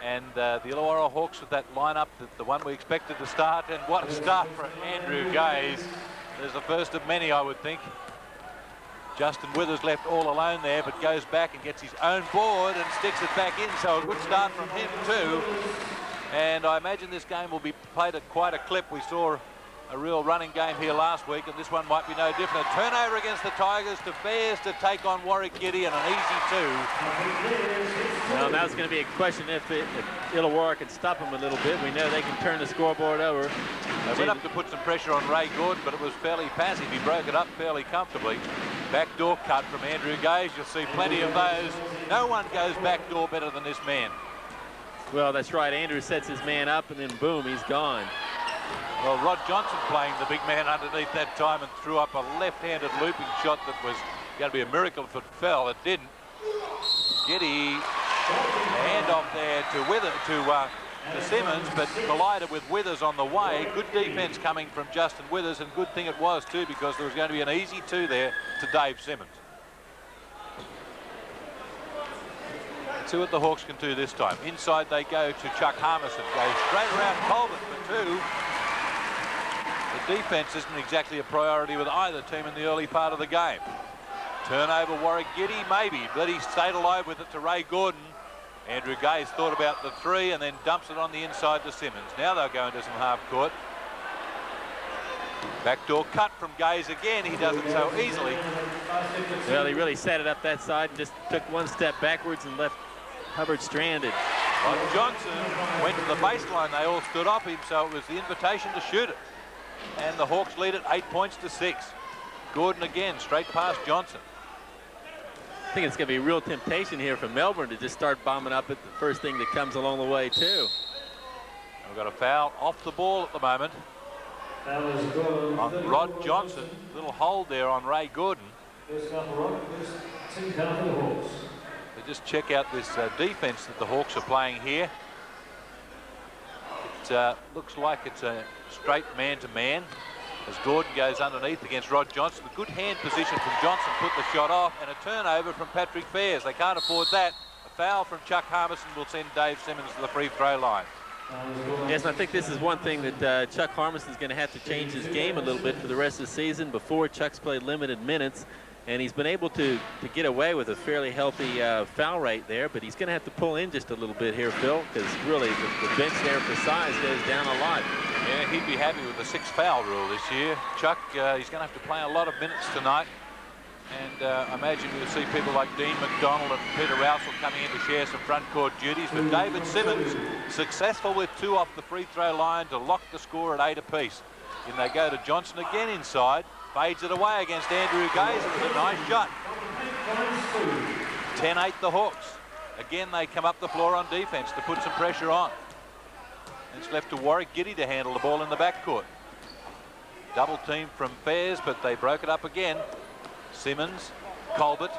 And the Illawarra Hawks with that lineup, the one we expected to start, and what a start for Andrew Gaze. There's the first of many, I would think. Justin Withers left all alone there, but goes back and gets his own board and sticks it back in, so a good start from him too. And I imagine this game will be played at quite a clip. We saw a real running game here last week, and this one might be no different. A turnover against the Tigers to Fairs to take on Warwick Giddy, and an easy two. Well, now it's going to be a question if Illawarra can stop him a little bit. We know they can turn the scoreboard over. They went up to put some pressure on Ray Gordon, but it was fairly passive. He broke it up fairly comfortably. Backdoor cut from Andrew Gaze. You'll see plenty of those. No one goes backdoor better than this man. Well, that's right. Andrew sets his man up, and then boom, he's gone. Well, Rod Johnson playing the big man underneath that time and threw up a left-handed looping shot that was going to be a miracle if it fell. It didn't. Giddy, handoff there to Simmons, but collided with Withers on the way. Good defence coming from Justin Withers, and good thing it was too, because there was going to be an easy two there to Dave Simmons. Let's see what the Hawks can do this time. Inside they go to Chuck Harmison. Goes straight around Colbert for two. The defence isn't exactly a priority with either team in the early part of the game. Turnover Warwick Giddy, maybe, but he stayed alive with it to Ray Gordon. Andrew Gaze thought about the three and then dumps it on the inside to Simmons. Now they'll go into some half court. Backdoor cut from Gaze again. He does it so easily. Well, he really set it up that side and just took one step backwards and left Hubbard stranded. Rod Johnson went to the baseline. They all stood up him, so it was the invitation to shoot it. And the Hawks lead it 8 points to 6. Gordon again, straight past Johnson. I think it's going to be a real temptation here for Melbourne to just start bombing up at the first thing that comes along the way, too. We've got a foul off the ball at the moment. On Rod Johnson. Little hold there on Ray Gordon. So just check out this defence that the Hawks are playing here. It looks like it's a straight man-to-man as Gordon goes underneath against Rod Johnson. A good hand position from Johnson, put the shot off, and a turnover from Patrick Fairs. They can't afford that. A foul from Chuck Harmison will send Dave Simmons to the free throw line. Yes, and I think this is one thing that Chuck Harmison's going to have to change his game a little bit for the rest of the season. Before, Chuck's played limited minutes, and he's been able to get away with a fairly healthy foul rate there, but he's going to have to pull in just a little bit here, Phil, because really the bench there for size goes down a lot. Yeah, he'd be happy with the 6-foul rule this year. Chuck, he's going to have to play a lot of minutes tonight, and I imagine you'll see people like Dean McDonald and Peter Rousel coming in to share some front court duties, but David Simmons successful with 2 off the free throw line to lock the score at 8 apiece. In they go to Johnson again inside. Fades it away against Andrew Gaze. It was a nice shot. 10-8 the Hawks. Again, they come up the floor on defence to put some pressure on. It's left to Warwick Giddy to handle the ball in the backcourt. Double team from Fairs, but they broke it up again. Simmons, Colbert.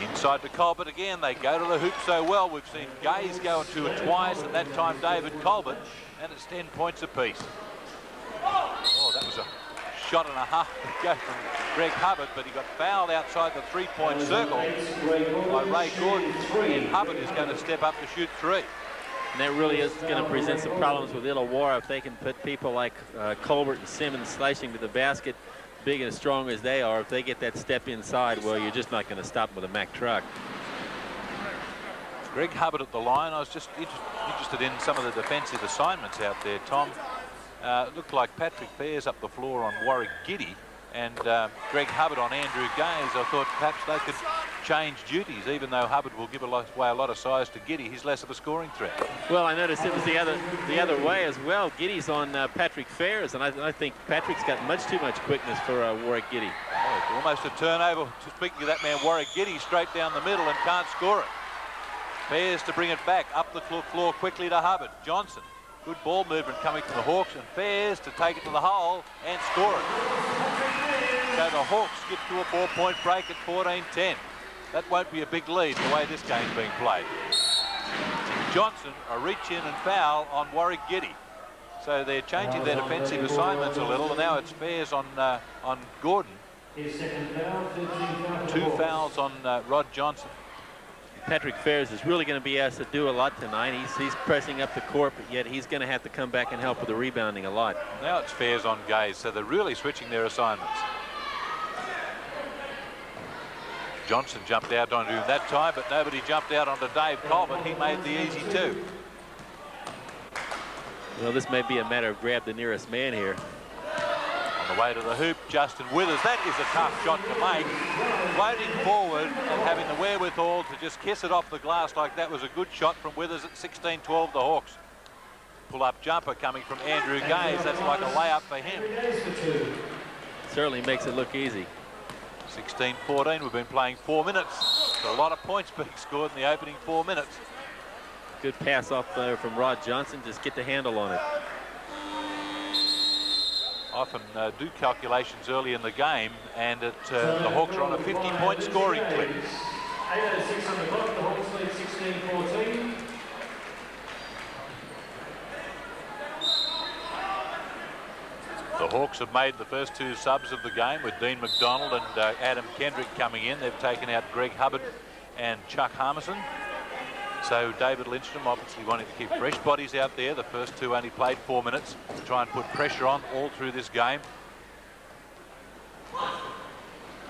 Inside to Colbert again. They go to the hoop so well. We've seen Gaze go to it twice, and that time David Colbert, and it's 10 points apiece. Oh, that was a shot and a half to go from Greg Hubbard, but he got fouled outside the three-point circle by Ray Gordon, and Hubbard is going to step up to shoot 3. And that really is going to present some problems with Illawarra if they can put people like Colbert and Simmons slicing to the basket, big and as strong as they are. If they get that step inside, well, you're just not going to stop them with a Mack truck. Greg Hubbard at the line. I was just interested in some of the defensive assignments out there, Tom. It looked like Patrick Fairs up the floor on Warwick Giddy and Greg Hubbard on Andrew Gaze. I thought perhaps they could change duties, even though Hubbard will give away a lot of size to Giddy. He's less of a scoring threat. Well, I noticed it was the other way as well. Giddy's on Patrick Fairs, and I think Patrick's got much too much quickness for Warwick Giddy. Oh, almost a turnover. Speaking of that man, Warwick Giddy straight down the middle and can't score it. Fairs to bring it back up the floor quickly to Hubbard. Johnson. Good ball movement coming from the Hawks, and Fairs to take it to the hole and score it. So the Hawks get to a 4-point break at 14-10. That won't be a big lead the way this game's being played. Johnson, a reach in and foul on Warwick Giddy. So they're changing their defensive assignments a little, and now it's Fairs on Gordon. 2 fouls on Rod Johnson. Patrick Fairs is really going to be asked to do a lot tonight. He's pressing up the court, but yet he's going to have to come back and help with the rebounding a lot. Now it's Fairs on Gaze, so they're really switching their assignments. Johnson jumped out onto him that time, but nobody jumped out onto Dave Colbert. He made the easy two. Well, this may be a matter of grab the nearest man here. On the way to the hoop, Justin Withers. That is a tough shot to make. Floating forward and having the wherewithal to just kiss it off the glass like that was a good shot from Withers at 16-12, the Hawks. Pull-up jumper coming from Andrew Gaze. That's like a layup for him. Certainly makes it look easy. 16-14, we've been playing 4 minutes. So a lot of points being scored in the opening 4 minutes. Good pass off there from Rod Johnson. Just get the handle on it. Often do calculations early in the game, and the Hawks are on a 50-point scoring clip. 8:06 on the clock, the Hawks lead 16-14. The Hawks have made the first 2 subs of the game with Dean McDonald and Adam Kendrick coming in. They've taken out Greg Hubbard and Chuck Harmison. So David Lindstrom obviously wanting to keep fresh bodies out there. The first 2 only played 4 minutes to try and put pressure on all through this game.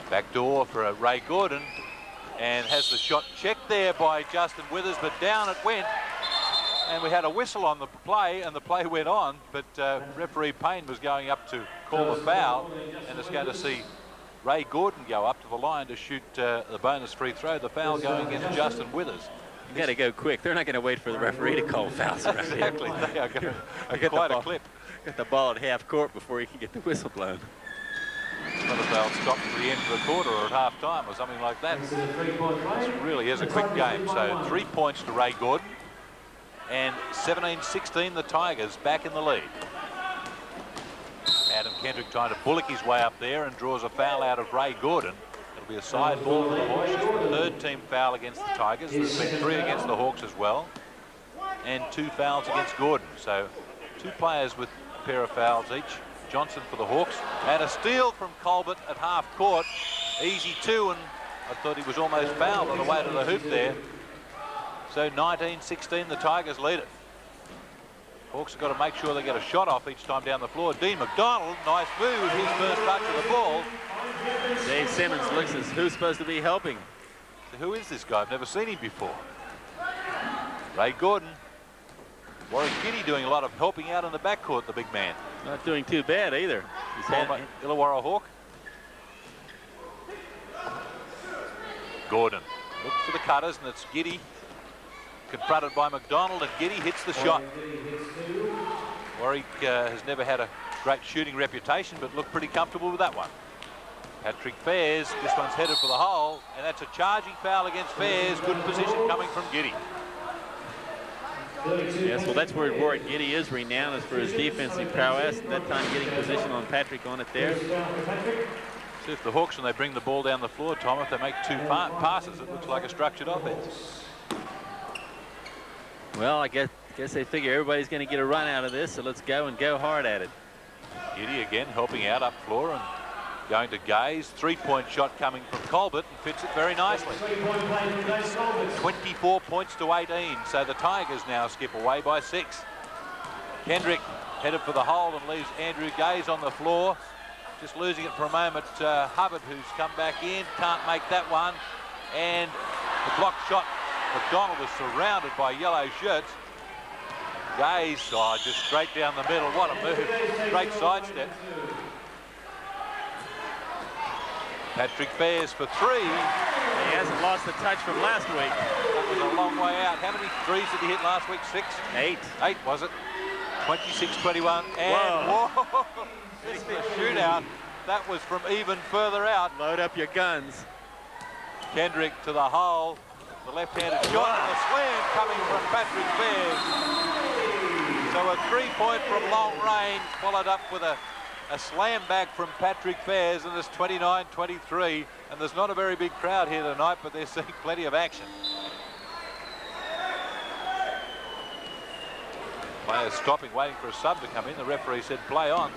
Back door for Ray Gordon, and has the shot checked there by Justin Withers, but down it went. And we had a whistle on the play, and the play went on, but referee Payne was going up to call the foul, and is going to see Ray Gordon go up to the line to shoot the bonus free throw. The foul going against Justin Withers. You got to go quick. They're not going to wait for the referee to call fouls around here. Exactly. They are going to get quite a clip. Get the ball at half court before you can get the whistle blown. It's not as they'll stop to the end of the quarter or at half time or something like that. This really is a quick game. So 3 points to Ray Gordon, and 17-16 the Tigers back in the lead. Adam Kendrick trying to bullock his way up there and draws a foul out of Ray Gordon. It'll be a side ball for the Hawks. It's the 3rd team foul against the Tigers. There's been 3 against the Hawks as well, and 2 fouls against Gordon. So 2 players with a pair of fouls each. Johnson for the Hawks, and a steal from Colbert at half court. Easy 2, and I thought he was almost fouled on the way to the hoop there. So 19-16, the Tigers lead it. Hawks have got to make sure they get a shot off each time down the floor. Dean McDonald, nice move with his first touch of the ball. Dave Simmons looks as who's supposed to be helping. So who is this guy? I've never seen him before. Ray Gordon. Warwick Giddy doing a lot of helping out in the backcourt, the big man. Not doing too bad either. He's had Illawarra Hawk. Gordon looks for the cutters, and it's Giddy confronted by McDonald, and Giddy hits the shot. Warwick has never had a great shooting reputation, but looked pretty comfortable with that one. Patrick Fairs, this one's headed for the hole, and that's a charging foul against Fairs. Good position coming from Giddy. Yes, well, that's where Warwick Giddy is renowned, is for his defensive prowess, and that time getting position on Patrick on it there. See if the Hawks, when they bring the ball down the floor, Tom, if they make 2 passes, it looks like a structured offense. Well, I guess they figure everybody's going to get a run out of this, so let's go and go hard at it. Giddy again helping out up floor and going to Gaze. 3-point shot coming from Colbert, and fits it very nicely. 24 points to 18, so the Tigers now skip away by 6. Kendrick headed for the hole and leaves Andrew Gaze on the floor. Just losing it for a moment. Hubbard, who's come back in, can't make that one. And the block shot. McDonald was surrounded by yellow shirts. Gaze, just straight down the middle. What a move. Great sidestep. Patrick Fairs for 3. He hasn't lost the touch from last week. That was a long way out. How many threes did he hit last week? 6? 8. 8, was it? 26-21. And whoa, this is a shootout. That was from even further out. Load up your guns. Kendrick to the hole. The left-handed shot and a slam coming from Patrick Fairs. So a 3-point from long range, followed up with a slam back from Patrick Fairs, and it's 29-23. And there's not a very big crowd here tonight, but they're seeing plenty of action. Players stopping, waiting for a sub to come in. The referee said play on.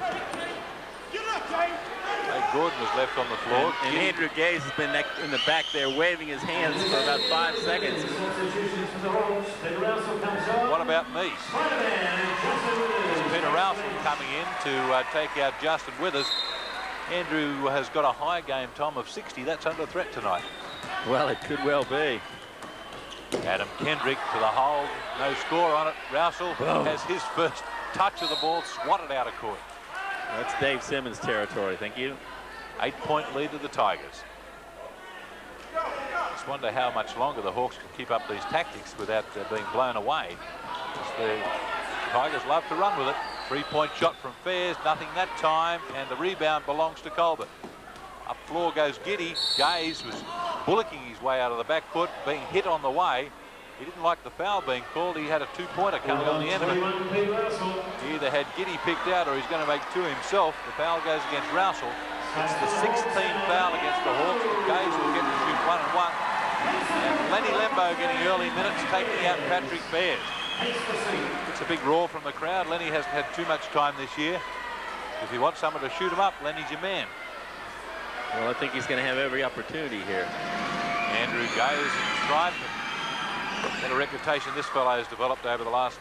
Gordon was left on the floor. And Andrew Gaze has been in the back there waving his hands for about 5 seconds. What about me? It's Peter Rousel coming in to take out Justin Withers. Andrew has got a high game time of 60. That's under threat tonight. Well, it could well be. Adam Kendrick to the hole. No score on it. Rousel has his first touch of the ball swatted out of court. That's Dave Simmons' territory. Thank you. 8-point lead to the Tigers. Just wonder how much longer the Hawks can keep up these tactics without being blown away. The Tigers love to run with it. 3-point shot from Fairs, nothing that time, and the rebound belongs to Colbert. Up floor goes Giddy. Gaze was bullocking his way out of the backcourt, being hit on the way. He didn't like the foul being called. He had a 2-pointer coming on the end of it. He either had Giddy picked out or he's going to make 2 himself. The foul goes against Rousel. It's the 16th foul against the Hawks. Gaze will get to shoot 1 and 1. And Lenny Lembo getting early minutes, taking out Patrick Fairs. It's a big roar from the crowd. Lenny hasn't had too much time this year. If you want someone to shoot him up, Lenny's your man. Well, I think he's going to have every opportunity here. Andrew Gaze in stripe. Got a reputation this fellow has developed over the last,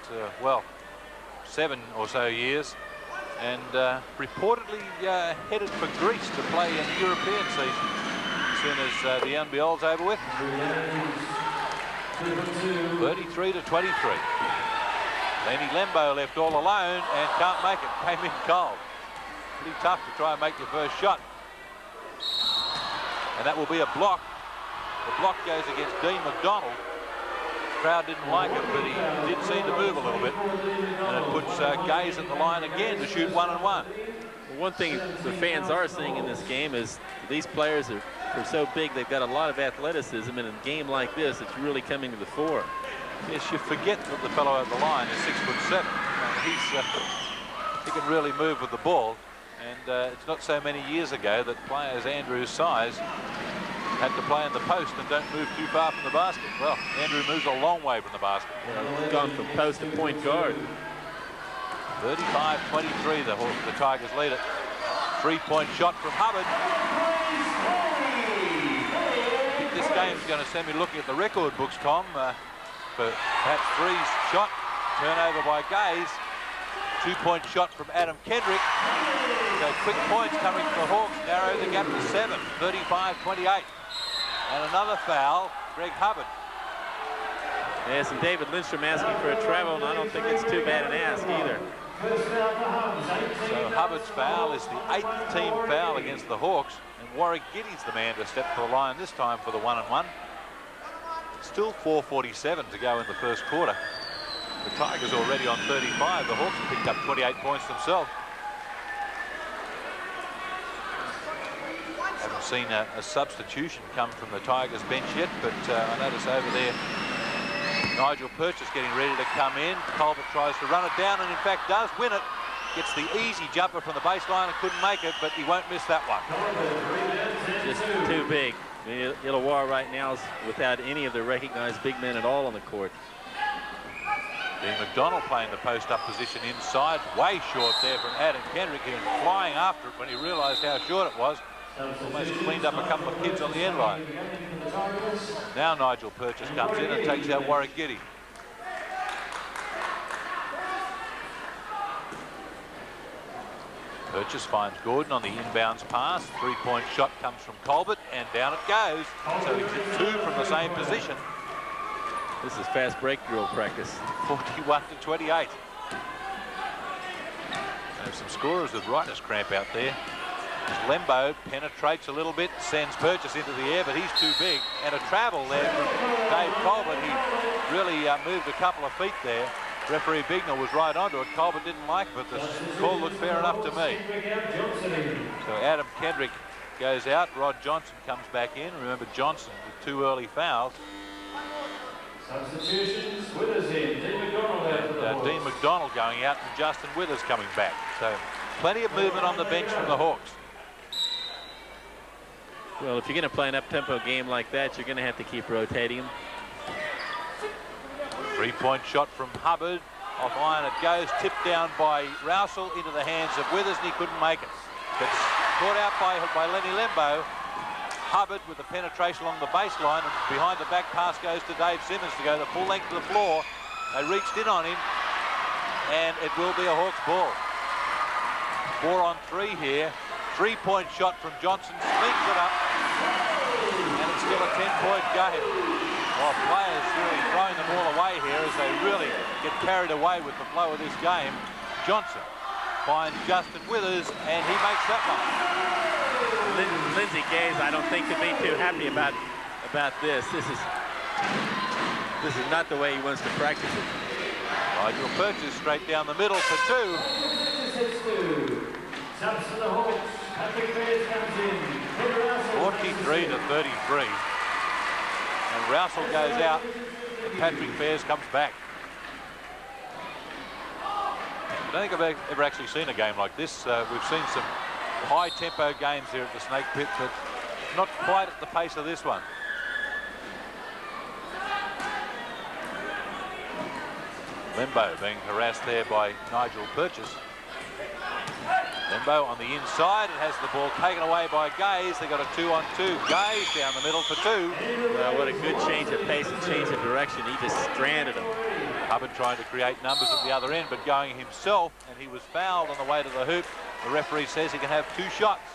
7 or so years. And reportedly headed for Greece to play in the European season as soon as the NBL's over with. 33-23. Lenny Lembo left all alone and can't make it. Came in cold. Pretty tough to try and make your first shot. And that will be a block. The block goes against Dean McDonald. The crowd didn't like it, but he did seem to move a little bit. And it puts Gaze at the line again to shoot 1 and 1. Well, one thing the fans are seeing in this game is these players are so big, they've got a lot of athleticism, and in a game like this, it's really coming to the fore. Yes, you forget that the fellow at the line is 6'7". He can really move with the ball. And it's not so many years ago that players Andrew's size had to play in the post and don't move too far from the basket. Well, Andrew moves a long way from the basket. Yeah, gone from post to point guard. 35-23, the Tigers lead it. 3-point shot from Hubbard. I think this game's going to send me looking at the record books, Tom, for perhaps Three's shot. Turnover by Gaze. 2-point shot from Adam Kendrick. So quick points coming from the Hawks, narrow the gap to 7, 35-28. And another foul, Greg Hubbard. Yes, and David Lindstrom asking for a travel, and I don't think it's too bad an ask either. So Hubbard's foul is the 8th team foul against the Hawks, and Warwick Giddy's the man to step to the line this time for the 1 and 1. Still 4:47 to go in the first quarter. The Tigers already on 35. The Hawks have picked up 28 points themselves. Haven't seen a substitution come from the Tigers bench yet, but I notice over there Nigel Purchase getting ready to come in. Colbert tries to run it down and in fact does win it. Gets the easy jumper from the baseline and couldn't make it, but he won't miss that one. Just too big. I mean, Illawarra right now is without any of the recognized big men at all on the court. Dean McDonald playing the post-up position inside. Way short there from Adam Kendrick. He was flying after it when he realised how short it was. Almost cleaned up a couple of kids on the end line. Now Nigel Purchase comes in and takes out Warwick Giddy. Purchase finds Gordon on the inbounds pass. 3-point shot comes from Colbert and down it goes. So he's at 2 from the same position. This is fast break drill practice. 41-28. There's some scorers with writer's cramp out there. Lembo penetrates a little bit, sends Purchase into the air, but he's too big. And a travel there from Dave Colbert. He really moved a couple of feet there. Referee Bignell was right onto it. Colbert didn't like it, but the call looked fair enough to me. So Adam Kendrick goes out. Rod Johnson comes back in. Remember Johnson with 2 early fouls. Substitutions, Withers in. Dean McDonald out for the Hawks. Dean McDonald going out and Justin Withers coming back. So plenty of movement on the bench from the Hawks. Well, if you're going to play an up-tempo game like that, you're going to have to keep rotating him. 3-point shot from Hubbard. Off iron it goes. Tipped down by Rousel into the hands of Withers, and he couldn't make it. But Caught out by Lenny Lembo. Hubbard with the penetration along the baseline, and behind the back pass goes to Dave Simmons to go the full length of the floor. They reached in on him, and it will be a Hawks ball. 4 on 3 here. 3-point shot from Johnson, slings it up, and it's still a 10-point game. While players really throwing the ball away here as they really get carried away with the flow of this game. Johnson finds Justin Withers, and he makes that one. Lindsay Gaze, I don't think, could be too happy about this. This is not the way he wants to practice it. Nigel Purchase straight down the middle for 2. Subs for the Hawks. Patrick Bears comes in. 43 to 33. And Rousel goes out, and Patrick Bears comes back. I don't think I've ever actually seen a game like this. We've seen some high-tempo games here at the Snake Pit, but not quite at the pace of this one. Lembo being harassed there by Nigel Purchase. Lembo on the inside and has the ball taken away by Gaze. They got a 2-on-2. Gaze down the middle for 2. Well, what a good change of pace and change of direction. He just stranded him. Hubbard trying to create numbers at the other end, but going himself, and he was fouled on the way to the hoop. The referee says he can have 2 shots.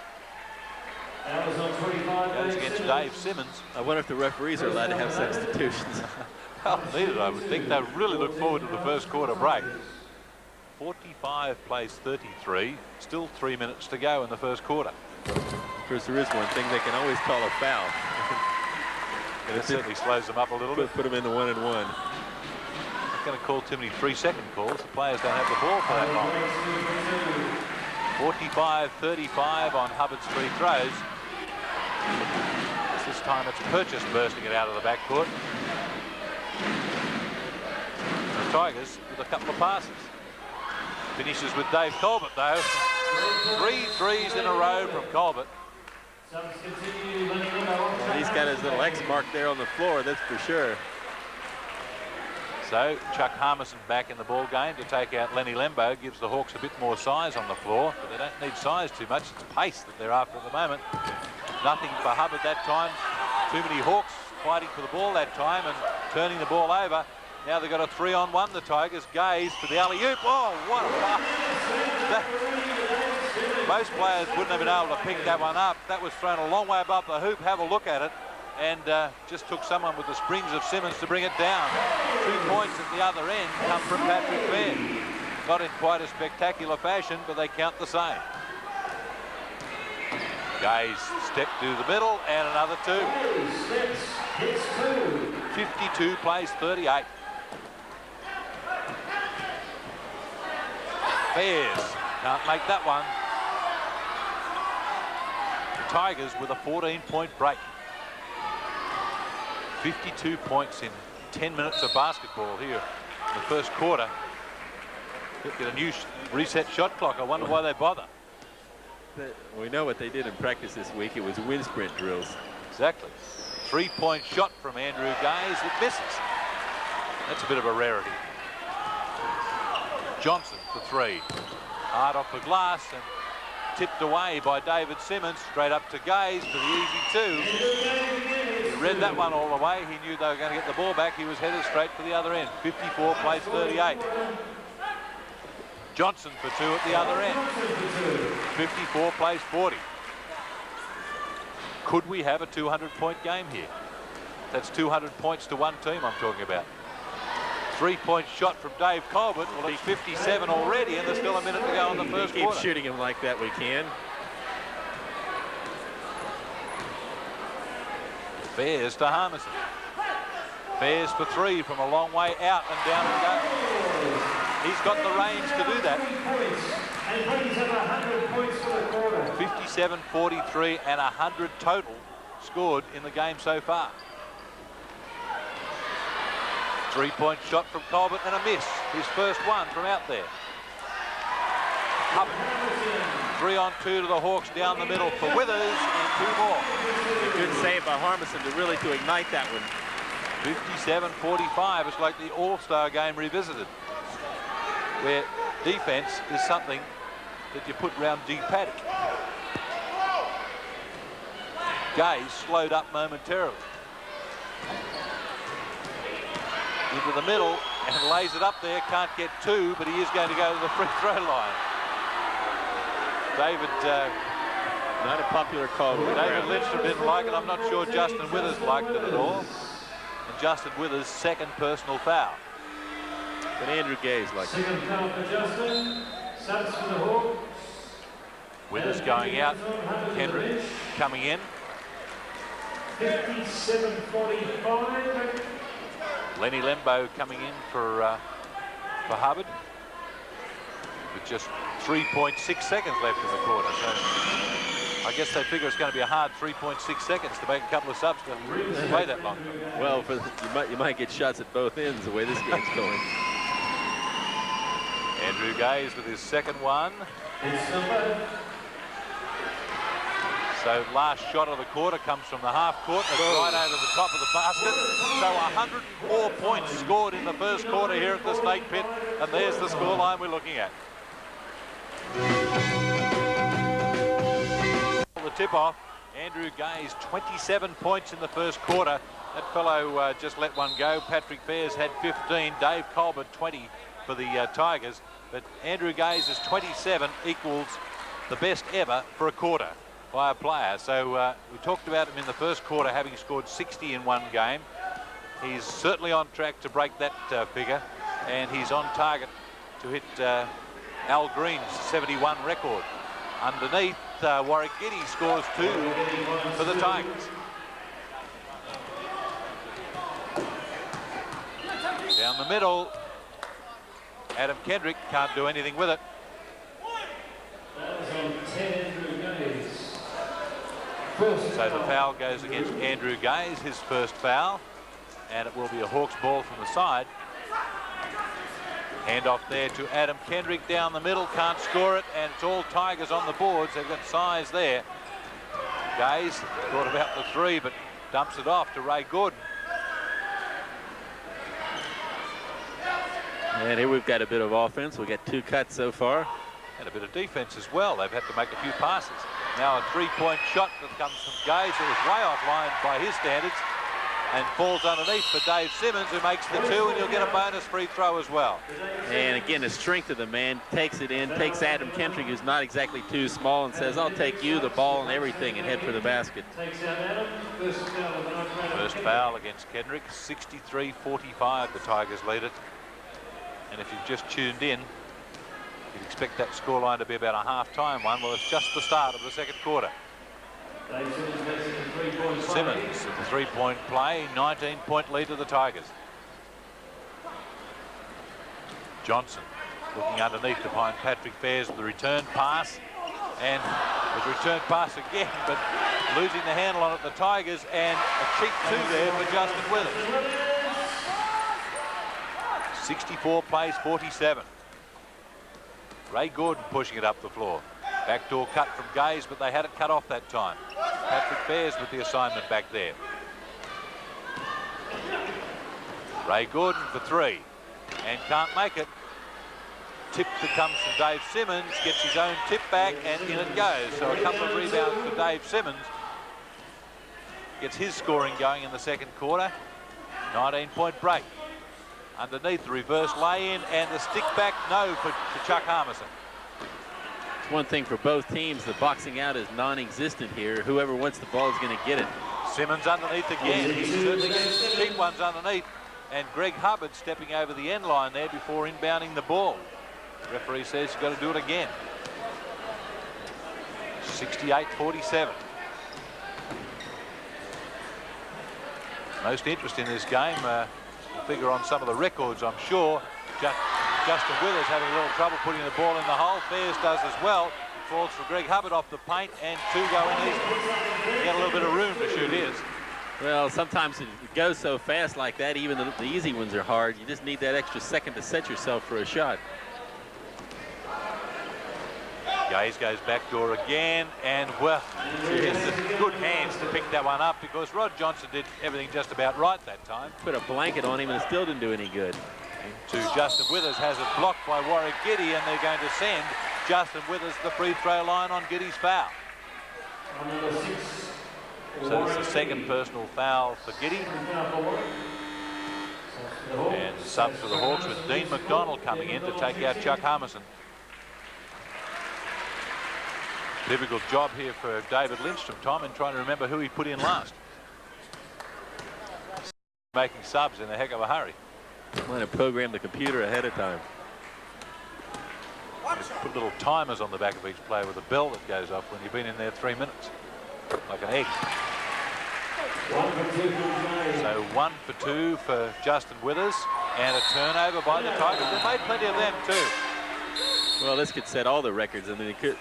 Goes against Dave Simmons. I wonder if the referees are allowed to have substitutions. Well, needed, I would think. They really look forward to the first quarter break. 45 plays 33. Still 3 minutes to go in the first quarter. Of course, there is one thing they can always call a foul. And it certainly slows them up a little bit. Put them in the 1-and-1. Not going to call too many 3-second calls. The players don't have the ball for that long. 45-35 on Hubbard's free throws. This time it's Purchase bursting it out of the backcourt. The Tigers with a couple of passes. Finishes with Dave Colbert, though. 3 threes in a row from Colbert. Well, he's got his little X mark there on the floor, that's for sure. So Chuck Harmison back in the ball game to take out Lenny Lembo. Gives the Hawks a bit more size on the floor, but they don't need size too much. It's pace that they're after at the moment. Nothing for Hubbard that time. Too many Hawks fighting for the ball that time and turning the ball over. Now they've got a 3-on-1, the Tigers. Gaze for the alley-oop. Oh, what a pass. Most players wouldn't have been able to pick that one up. That was thrown a long way above the hoop. Have a look at it. And just took someone with the springs of Simmons to bring it down. 2 points at the other end come from Patrick Bear. Not in quite a spectacular fashion, but they count the same. Gaze step to the middle and another 2. 52 plays 38. Bears can't make that one. The Tigers with a 14-point break. 52 points in 10 minutes of basketball here in the first quarter. Get a new reset shot clock. I wonder why they bother. We know what they did in practice this week. It was wind sprint drills. Exactly. 3-point shot from Andrew Gaze. It misses. That's a bit of a rarity. Johnson for 3. Hard off the glass and tipped away by David Simmons. Straight up to Gaze for the easy 2. He read that one all the way. He knew they were going to get the ball back. He was headed straight for the other end. 54 plays 38. Johnson for 2 at the other end. 54 plays 40. Could we have a 200-point game here? That's 200 points to one team I'm talking about. 3-point shot from Dave Colbert. Well, it's 57 already, and there's still a minute to go in the first quarter. Keep shooting him like that, we can. Bears to Harmison. Bears for 3 from a long way out and down and go. He's got the range to do that. 57, 43 and 100 total scored in the game so far. 3-point shot from Colbert and a miss. His first one from out there. Hubbard. 3-on-2 to the Hawks down the middle for Withers and 2 more. A good save by Harmison to really ignite that one. 57-45. It's like the All-Star game revisited, where defense is something that you put round G Paddock. Gaze slowed up momentarily. Into the middle and lays it up there. Can't get two, but he is going to go to the free throw line. David, not a popular call. David Lindstrom didn't like it. I'm not sure Justin Withers liked it at all. And Justin Withers' second personal foul. But Andrew Gaze liked it. Second foul for Justin. Subs for the Hawks. Withers going out. Kendrick coming in. 57-45. Lenny Lembo coming in for Hubbard. With just 3.6 seconds left in the quarter. So I guess they figure it's going to be a hard 3.6 seconds to make a couple of subs to play that long. Well, you might get shots at both ends the way this game's going. Andrew Gaze with his second one. So last shot of the quarter comes from the half court. It's right over the top of the basket. So 104 points scored in the first quarter here at the State Pit. And there's the scoreline we're looking at. The tip-off. Andrew Gaze, 27 points in the first quarter. That fellow just let one go. Patrick Fairs had 15. Dave Colbert, 20 for the Tigers. But Andrew Gaze's 27 equals the best ever for a quarter by a player. So we talked about him in the first quarter having scored 60 in one game. He's certainly on track to break that figure, and he's on target to hit Al Green's 71 record. Underneath, Warwick Giddy scores 2 for the Tigers. Down the middle, Adam Kendrick can't do anything with it. So the foul goes against Andrew Gaze, his first foul, and it will be a Hawks ball from the side. Hand off there to Adam Kendrick down the middle, can't score it, and it's all Tigers on the boards. They've got size there. Gaze thought about the three, but dumps it off to Ray Gordon. And here we've got a bit of offense. We've got 2 cuts so far. And a bit of defense as well. They've had to make a few passes. Now a three-point shot that comes from Gaze. It was way offline by his standards and falls underneath for Dave Simmons, who makes the 2, and you'll get a bonus free throw as well. And again, the strength of the man, takes it in, takes Adam Kendrick, who's not exactly too small, and says, I'll take you, the ball, and everything, and head for the basket. First foul against Kendrick, 63-45, the Tigers lead it. And if you've just tuned in, you'd expect that scoreline to be about a half-time one. Well, it's just the start of the second quarter. Simmons at the three-point play, 19-point lead to the Tigers. Johnson looking underneath to find Patrick Fairs with the return pass. And the return pass again, but losing the handle on it, the Tigers, and a cheap 2 there for Justin Withers. 64 plays 47. Ray Gordon pushing it up the floor. Backdoor cut from Gaze, but they had it cut off that time. Patrick Fairs with the assignment back there. Ray Gordon for 3 and can't make it. Tip that comes from Dave Simmons, gets his own tip back, and in it goes. So a couple of rebounds for Dave Simmons. Gets his scoring going in the second quarter. 19-point break. Underneath, the reverse lay-in and the stick back, no for Chuck Harmison. It's one thing for both teams. The boxing out is non-existent here. Whoever wants the ball is going to get it. Simmons underneath again. He certainly gets the cheap ones underneath. And Greg Hubbard stepping over the end line there before inbounding the ball. The referee says you've got to do it again. 68-47. Most interest in this game will figure on some of the records, I'm sure. Justin Withers having a little trouble putting the ball in the hole. Fairs does as well. It falls for Greg Hubbard off the paint, and 2 go in easily. He had a little bit of room to shoot his. Well, sometimes it goes so fast like that, even the easy ones are hard. You just need that extra second to set yourself for a shot. Gaze goes backdoor again, and well, he has good hands to pick that one up because Rod Johnson did everything just about right that time. Put a blanket on him and it still didn't do any good. To Justin Withers, has it blocked by Warwick Giddy, and they're going to send Justin Withers the free throw line on Giddy's foul. So it's the second personal foul for Giddy. And sub for the Hawks with Dean McDonald coming in to take out Chuck Harmison. Difficult job here for David Lindstrom, Tom, in trying to remember who he put in last. Making subs in a heck of a hurry. Might have programmed the computer ahead of time. Just put little timers on the back of each player with a bell that goes off when you've been in there 3 minutes, like an egg. So 1 for 2 for Justin Withers, and a turnover by the Tigers. They made plenty of them too. Well, this could set all the records. I mean, it could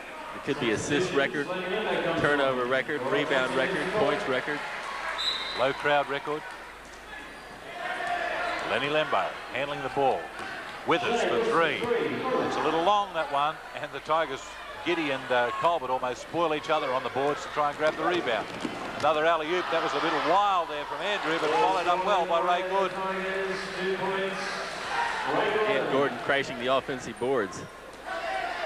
be assist record, turnover record, rebound record, points record. Low crowd record. Lenny Lembo handling the ball. Withers for 3. It's a little long, that one, and the Tigers, Giddy and Colbert, almost spoil each other on the boards to try and grab the rebound. Another alley-oop. That was a little wild there from Andrew, but followed up well by Ray Good. Yeah, Gordon crashing the offensive boards.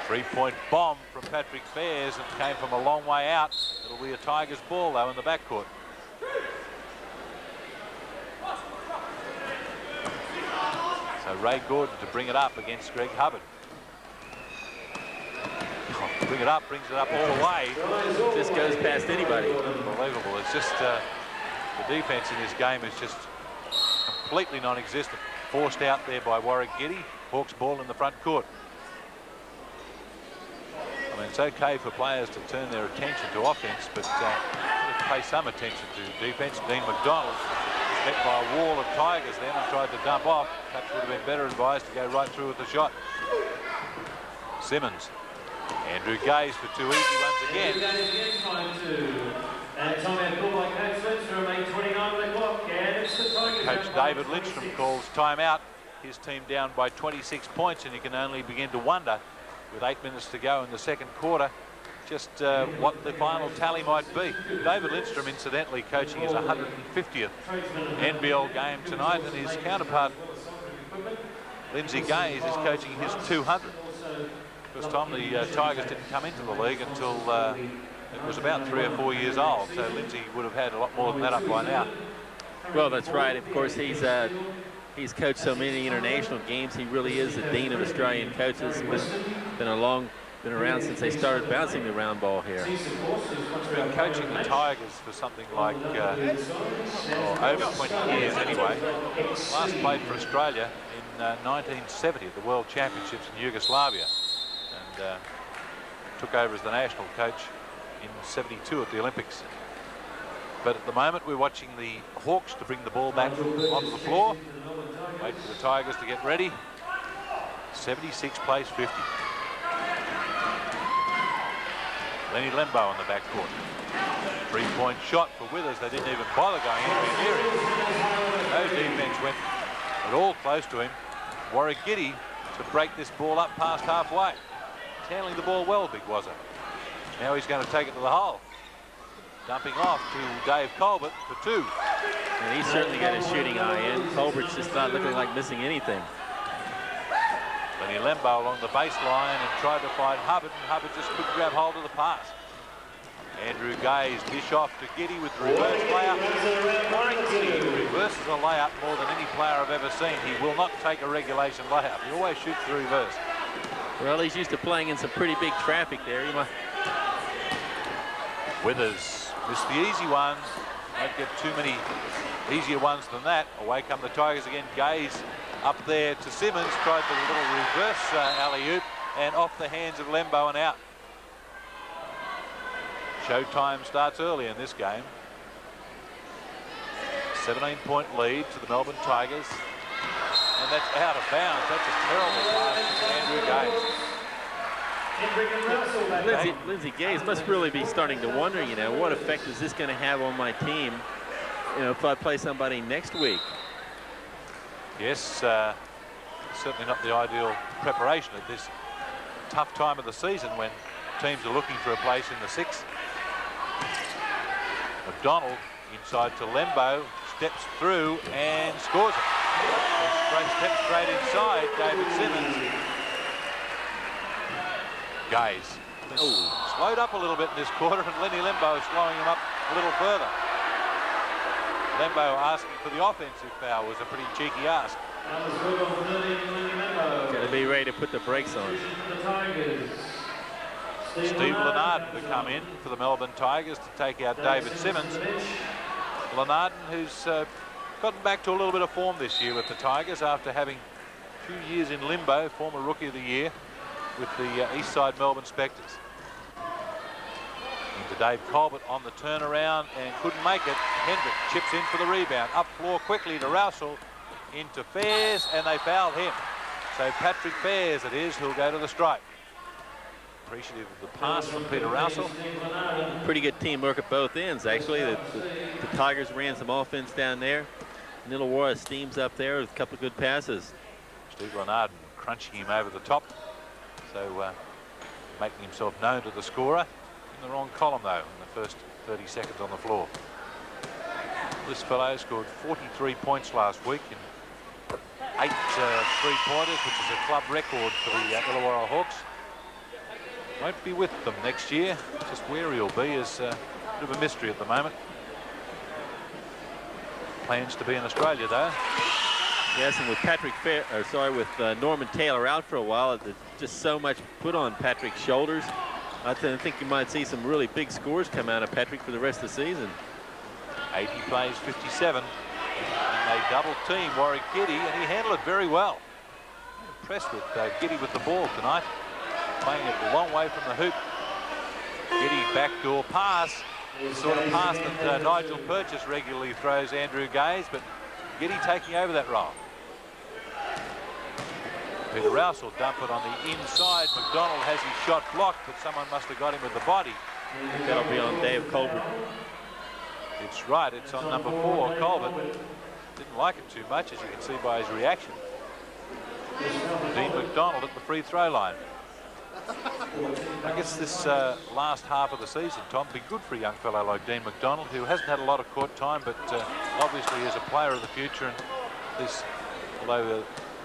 3-point bomb from Patrick Fairs, and came from a long way out. It'll be a Tigers ball, though, in the backcourt. So Ray Gordon to bring it up against Greg Hubbard. Bring it up, brings it up all the way. Just goes past anybody. Unbelievable. It's just the defense in this game is just completely non-existent. Forced out there by Warwick Giddy. Hawks ball in the front court. I mean, it's okay for players to turn their attention to offense, but to pay some attention to defense. Dean McDonald was met by a wall of Tigers then and tried to dump off. Perhaps would have been better advised to go right through with the shot. Simmons. Andrew Gaze for 2 easy ones again. Coach David Lindstrom calls timeout. His team down by 26 points, and you can only begin to wonder, with 8 minutes to go in the second quarter, just what the final tally might be. David Lindstrom, incidentally, coaching his 150th NBL game tonight, and his counterpart, Lindsay Gaze, is coaching his 200th. First time the Tigers didn't come into the league until it was about 3 or 4 years old, so Lindsay would have had a lot more than that up by now. Well, that's right. Of course, he's coached so many international games. He really is the dean of Australian coaches. Been around since they started bouncing the round ball here. He's been coaching the Tigers for something like over 20 years anyway. Last played for Australia in 1970 at the World Championships in Yugoslavia, and took over as the national coach in '72 at the Olympics. But at the moment we're watching the Hawks to bring the ball back onto the floor. Wait for the Tigers to get ready. 76 plays 50. Lenny Lembo on the backcourt. 3-point shot for Withers. They didn't even bother going anywhere near him. No defense went at all close to him. Warwick Giddy to break this ball up past halfway. He's handling the ball well, Big Wazza. Now he's going to take it to the hole. Dumping off to Dave Colbert for 2. And he's certainly got his shooting eye in. Colbert's just not looking like missing anything. Lenny Lembo along the baseline and tried to find Hubbard, and Hubbard just couldn't grab hold of the pass. Andrew Gaze dish off to Giddy with the reverse layup. Warwick Giddy reverses a layup more than any player I've ever seen. He will not take a regulation layup. He always shoots the reverse. Well, he's used to playing in some pretty big traffic there. He might... Withers missed the easy ones. Won't get too many easier ones than that. Away come the Tigers again. Gaze up there to Simmons. Tried the little reverse alley-oop, and off the hands of Lembo and out. Showtime starts early in this game. 17-point lead to the Melbourne Tigers. And that's out of bounds. That's a terrible pass to Andrew Gaze. Lindsay Gaze must really be starting to wonder, you know, what effect is this going to have on my team, you know, if I play somebody next week. Yes, certainly not the ideal preparation at this tough time of the season when teams are looking for a place in the 6th. McDonald inside to Lembo, steps through and scores it. Steps straight inside, David Simmons. Gaze slowed up a little bit in this quarter, and Lenny Lembo slowing him up a little further. Lembo asking for the offensive foul was a pretty cheeky ask. Got to be ready to put the brakes on. Steve Lenarden to come in for the Melbourne Tigers to take out David Simmons. Lenarden, who's gotten back to a little bit of form this year with the Tigers after having a few years in limbo, former Rookie of the Year with the Eastside Melbourne Spectres. Into Dave Colbert on the turnaround and couldn't make it. Hendrick chips in for the rebound. Up floor quickly to Rousel. Into Fairs, and they fouled him. So Patrick Fairs it is who'll go to the stripe. Appreciative of the pass from Peter Rousel. Pretty good teamwork at both ends, actually. The Tigers ran some offense down there. Illawarra steams up there with a couple of good passes. Steve Lenarden crunching him over the top. So making himself known to the scorer. In the wrong column, though, in the first 30 seconds on the floor. This fellow scored 43 points last week in 8 three-pointers, which is a club record for the Illawarra Hawks. Won't be with them next year. Just where he'll be is a bit of a mystery at the moment. Plans to be in Australia, though. Yes, and with Norman Taylor out for a while, there's just so much put on Patrick's shoulders. I think you might see some really big scores come out of Patrick for the rest of the season. 80 plays 57. And they double team Warwick Giddy, and he handled it very well. I'm impressed with Giddy with the ball tonight. Playing it a long way from the hoop. Giddy backdoor pass. The sort of pass that Nigel Purchase regularly throws Andrew Gaze, but Giddy taking over that role. Peter Rousel dump it on the inside. McDonald has his shot blocked, but someone must have got him with the body. That'll be on Dave Colbert. It's right, it's on number 4, Colbert. Didn't like it too much, as you can see by his reaction. Dean McDonald at the free throw line. I guess this last half of the season, Tom, be good for a young fellow like Dean McDonald, who hasn't had a lot of court time, but obviously is a player of the future. And this, although the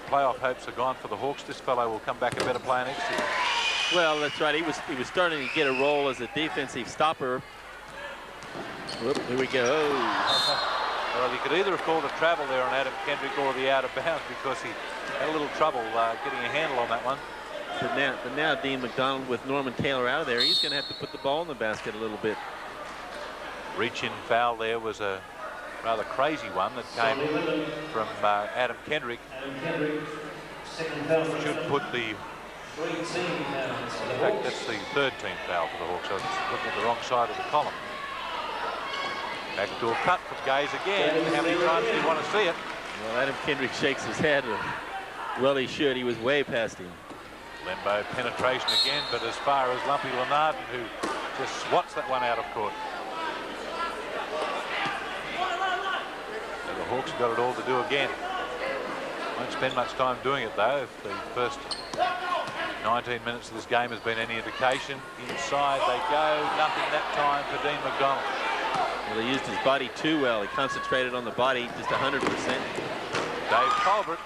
playoff hopes are gone for the Hawks, this fellow will come back a better player next year. Well, that's right. He was starting to get a role as a defensive stopper. Whoop, here we go. Well, he could either have called a travel there on Adam Kendrick or the out of bounds, because he had a little trouble getting a handle on that one. But now Dean McDonald with Norman Taylor out of there, he's going to have to put the ball in the basket a little bit. Reach-in foul there was a rather crazy one that came from Adam Kendrick. Should put the... In fact, that's the third team foul for the Hawks, so it's looking at the wrong side of the column. Backdoor cut from Gaze again. How many times do you want to see it? Well, Adam Kendrick shakes his head. Well, he should. He was way past him. Lembo penetration again, but as far as Lumpy Lenarden, who just swats that one out of court. So the Hawks have got it all to do again. Won't spend much time doing it, though. If the first 19 minutes of this game has been any indication, inside they go. Nothing that time for Dean McDonald. Well, he used his body too well. He concentrated on the body just 100%. Dave Colbert.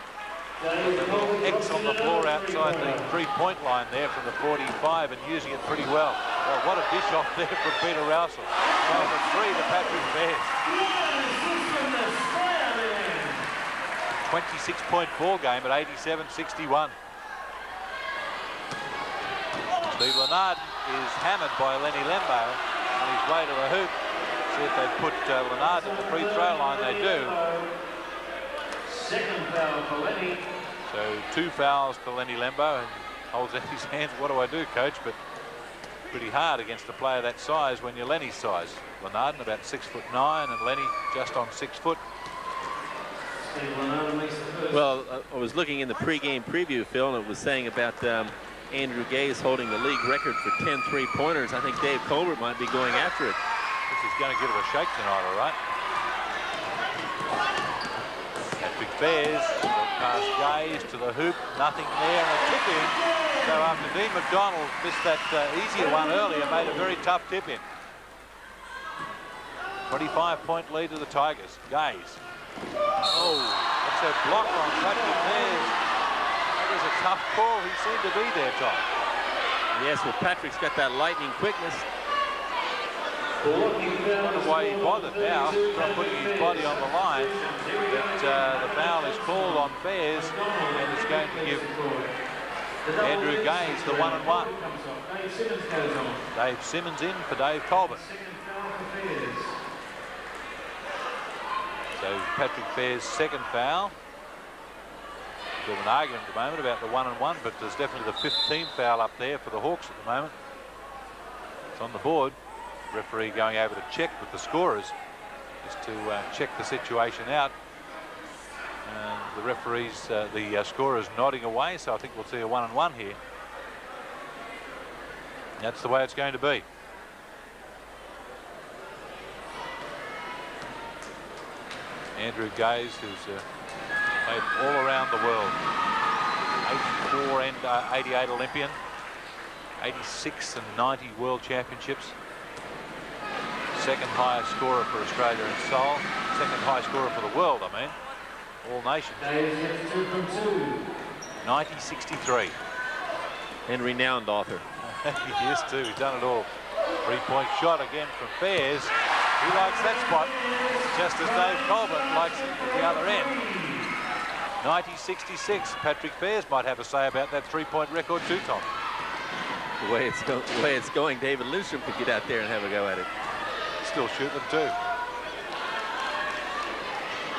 X on the floor outside the three-point line there from the 45 and using it pretty well. Well, what a dish off there from Peter Rousel. Number 3 to Patrick Fairs. 26-point ball game at 87-61. Steve Lenarden is hammered by Lenny Lembo on his way to the hoop. See if they put Lenarden at the free throw line. They do. Second foul for Lenny. So 2 fouls to Lenny Lembo, and holds out his hands. What do I do, coach? But pretty hard against a player that size when you're Lenny's size. Lenarden about 6'9", and Lenny just on 6 foot. Well, I was looking in the pregame preview, Phil, and it was saying about Andrew Gaze holding the league record for 10 three-pointers. I think Dave Colbert might be going after it. This is going to give it a shake tonight, all right. Patrick Fairs, past Gaze to the hoop, nothing there, and a tip in. So after Dean McDonald missed that easier one earlier, made a very tough tip in. 25-point lead to the Tigers. Gaze. Oh, that's a block on Patrick Fairs. That is a tough call. He seemed to be there, Tom. Yes, well, Patrick's got that lightning quickness. I wonder why he bothered now from putting his body on the line. That the foul is called on Fairs and is going to give Andrew Gaze the 1-1. Dave Simmons in for Dave Colbert. So Patrick Fairs' second foul. Bit of an argument at the moment about the 1-1, but there's definitely the 15th foul up there for the Hawks at the moment. It's on the board. Referee going over to check with the scorers just to check the situation out. And the referees, the scorers nodding away, so I think we'll see a 1-1 here. That's the way it's going to be. Andrew Gaze, who's played all around the world. 84 and 88 Olympian. 86 and 90 World Championships. Second highest scorer for Australia in Seoul. Second highest scorer for the world, I mean. All nations. 90-63. And renowned author. He is too. He's done it all. 3-point shot again from Fairs. He likes that spot, just as Dave Colbert likes it at the other end. 90-66. Patrick Fairs might have a say about that 3-point record too, Tom. The way it's going, David Lindstrom could get out there and have a go at it. Still shoot them too.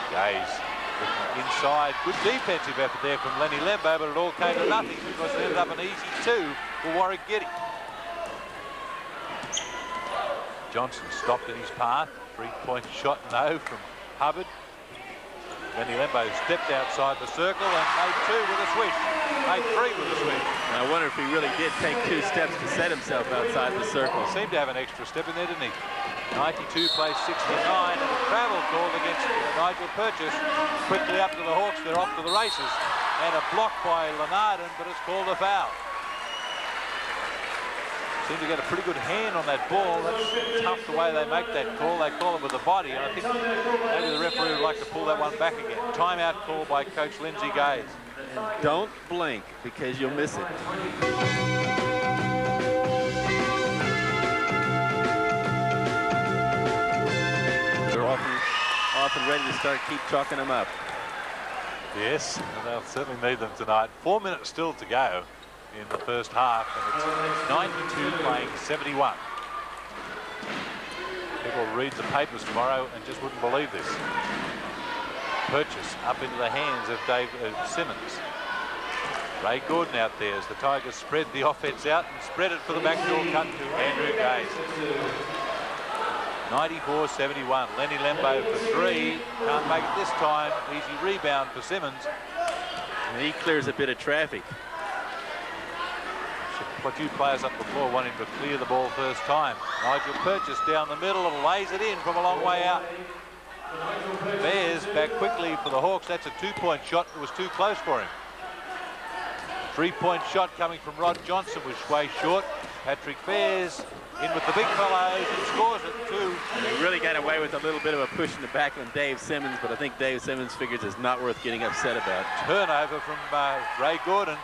Gaze looking inside. Good defensive effort there from Lenny Lembo, but it all came to nothing because it ended up an easy 2 for Warwick Giddy. Johnson stopped in his path. 3-point shot no from Hubbard. Lenny Lembo stepped outside the circle and made 2 with a swish. Made 3 with a swish. And I wonder if he really did take 2 steps to set himself outside the circle. He seemed to have an extra step in there, didn't he? 92 plays 69 and a travel called against Nigel Purchase. Quickly up to the Hawks, they're off to the races. And a block by Lenarden, but it's called a foul. Seem to get a pretty good hand on that ball. That's tough the way they make that call. They call it with the body, and I think maybe the referee would like to pull that one back again. Timeout call by Coach Lindsay Gaze. And don't blink because you'll miss it. They're often ready to start keep chalking them up. Yes, and they'll certainly need them tonight. 4 minutes still to go in the first half, and it's 92 playing 71. People will read the papers tomorrow and just wouldn't believe this. Purchase up into the hands of Dave Simmons. Ray Gordon out there as the Tigers spread the offense out and spread it for the backdoor cut to Andrew Gaze. 94-71. Lenny Lembo for 3. Can't make it this time. Easy rebound for Simmons. And he clears a bit of traffic. A few players up the floor wanting to clear the ball first time. Nigel Purchase down the middle and lays it in from a long way out. Bears back quickly for the Hawks. That's a 2-point shot. It was too close for him. 3-point shot coming from Rod Johnson was way short. Patrick Fairs in with the big fellows and scores it too. And he really got away with a little bit of a push in the back on Dave Simmons, but I think Dave Simmons figures it's not worth getting upset about. Turnover from Ray Gordon.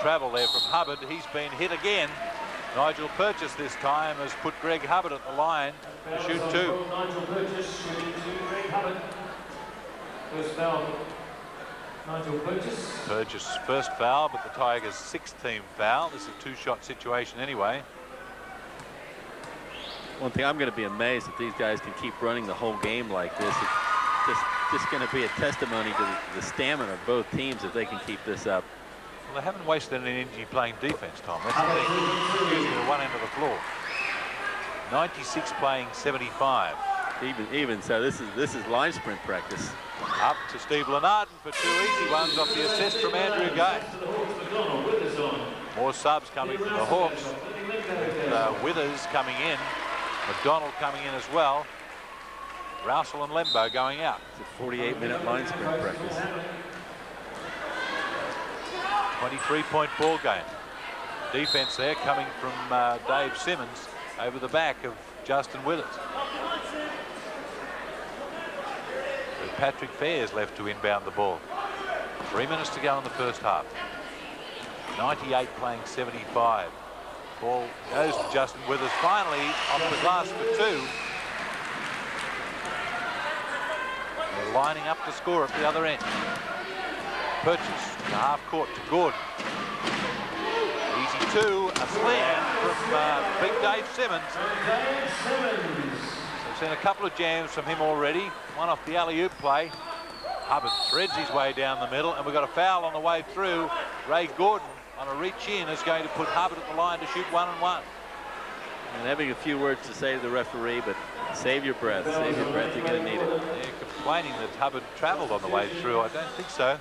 Travel there from Hubbard. He's been hit again. Nigel Purchase this time has put Greg Hubbard at the line to shoot 2. Nigel Purchase shooting 2, Greg Hubbard. First foul, Nigel Purchase. Purchase first foul, but the Tigers' 6th team foul. This is a 2-shot situation anyway. One thing, I'm going to be amazed if these guys can keep running the whole game like this. It's just going to be a testimony to the stamina of both teams if they can keep this up. Well, they haven't wasted any energy playing defense, Tom. That's the thing. Using at one end of the floor. 96 playing 75. Even so, this is line sprint practice. Up to Steve Lenarden for 2 easy ones off the assist from Andrew Gaze. More subs coming from the Hawks. With Withers coming in. McDonald coming in as well. Rousel and Lembo going out. It's a 48-minute line sprint practice. 23-point ball game. Defense there coming from Dave Simmons over the back of Justin Withers. With Patrick Fairs left to inbound the ball. 3 minutes to go in the first half. 98 playing 75. Ball goes to Justin Withers finally off the glass for 2. They're lining up to score at the other end. Purchase to half court to Gordon. Easy 2, a slam from big Dave Simmons. We've seen a couple of jams from him already. One off the alley-oop play. Hubbard threads his way down the middle, and we've got a foul on the way through. Ray Gordon on a reach in is going to put Hubbard at the line to shoot 1-1. And having a few words to say to the referee, but save your breath. Save your breath. You're going to need it. They're complaining that Hubbard travelled on the way through. I don't think so.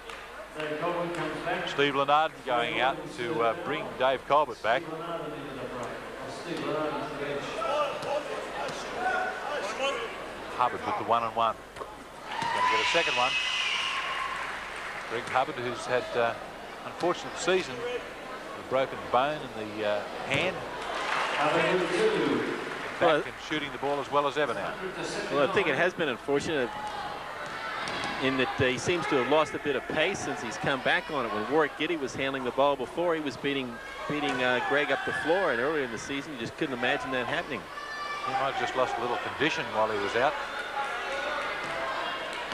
Steve Lennard going out to bring Dave Colbert back. Hubbard with the 1-1. Going to get a second one. Greg Hubbard, who's had unfortunate season, a broken bone in the hand. Back and shooting the ball as well as ever now. Well, I think it has been unfortunate in that he seems to have lost a bit of pace since he's come back on it. When Warwick Giddy was handling the ball before, he was beating Greg up the floor, and earlier in the season you just couldn't imagine that happening. He might have just lost a little condition while he was out.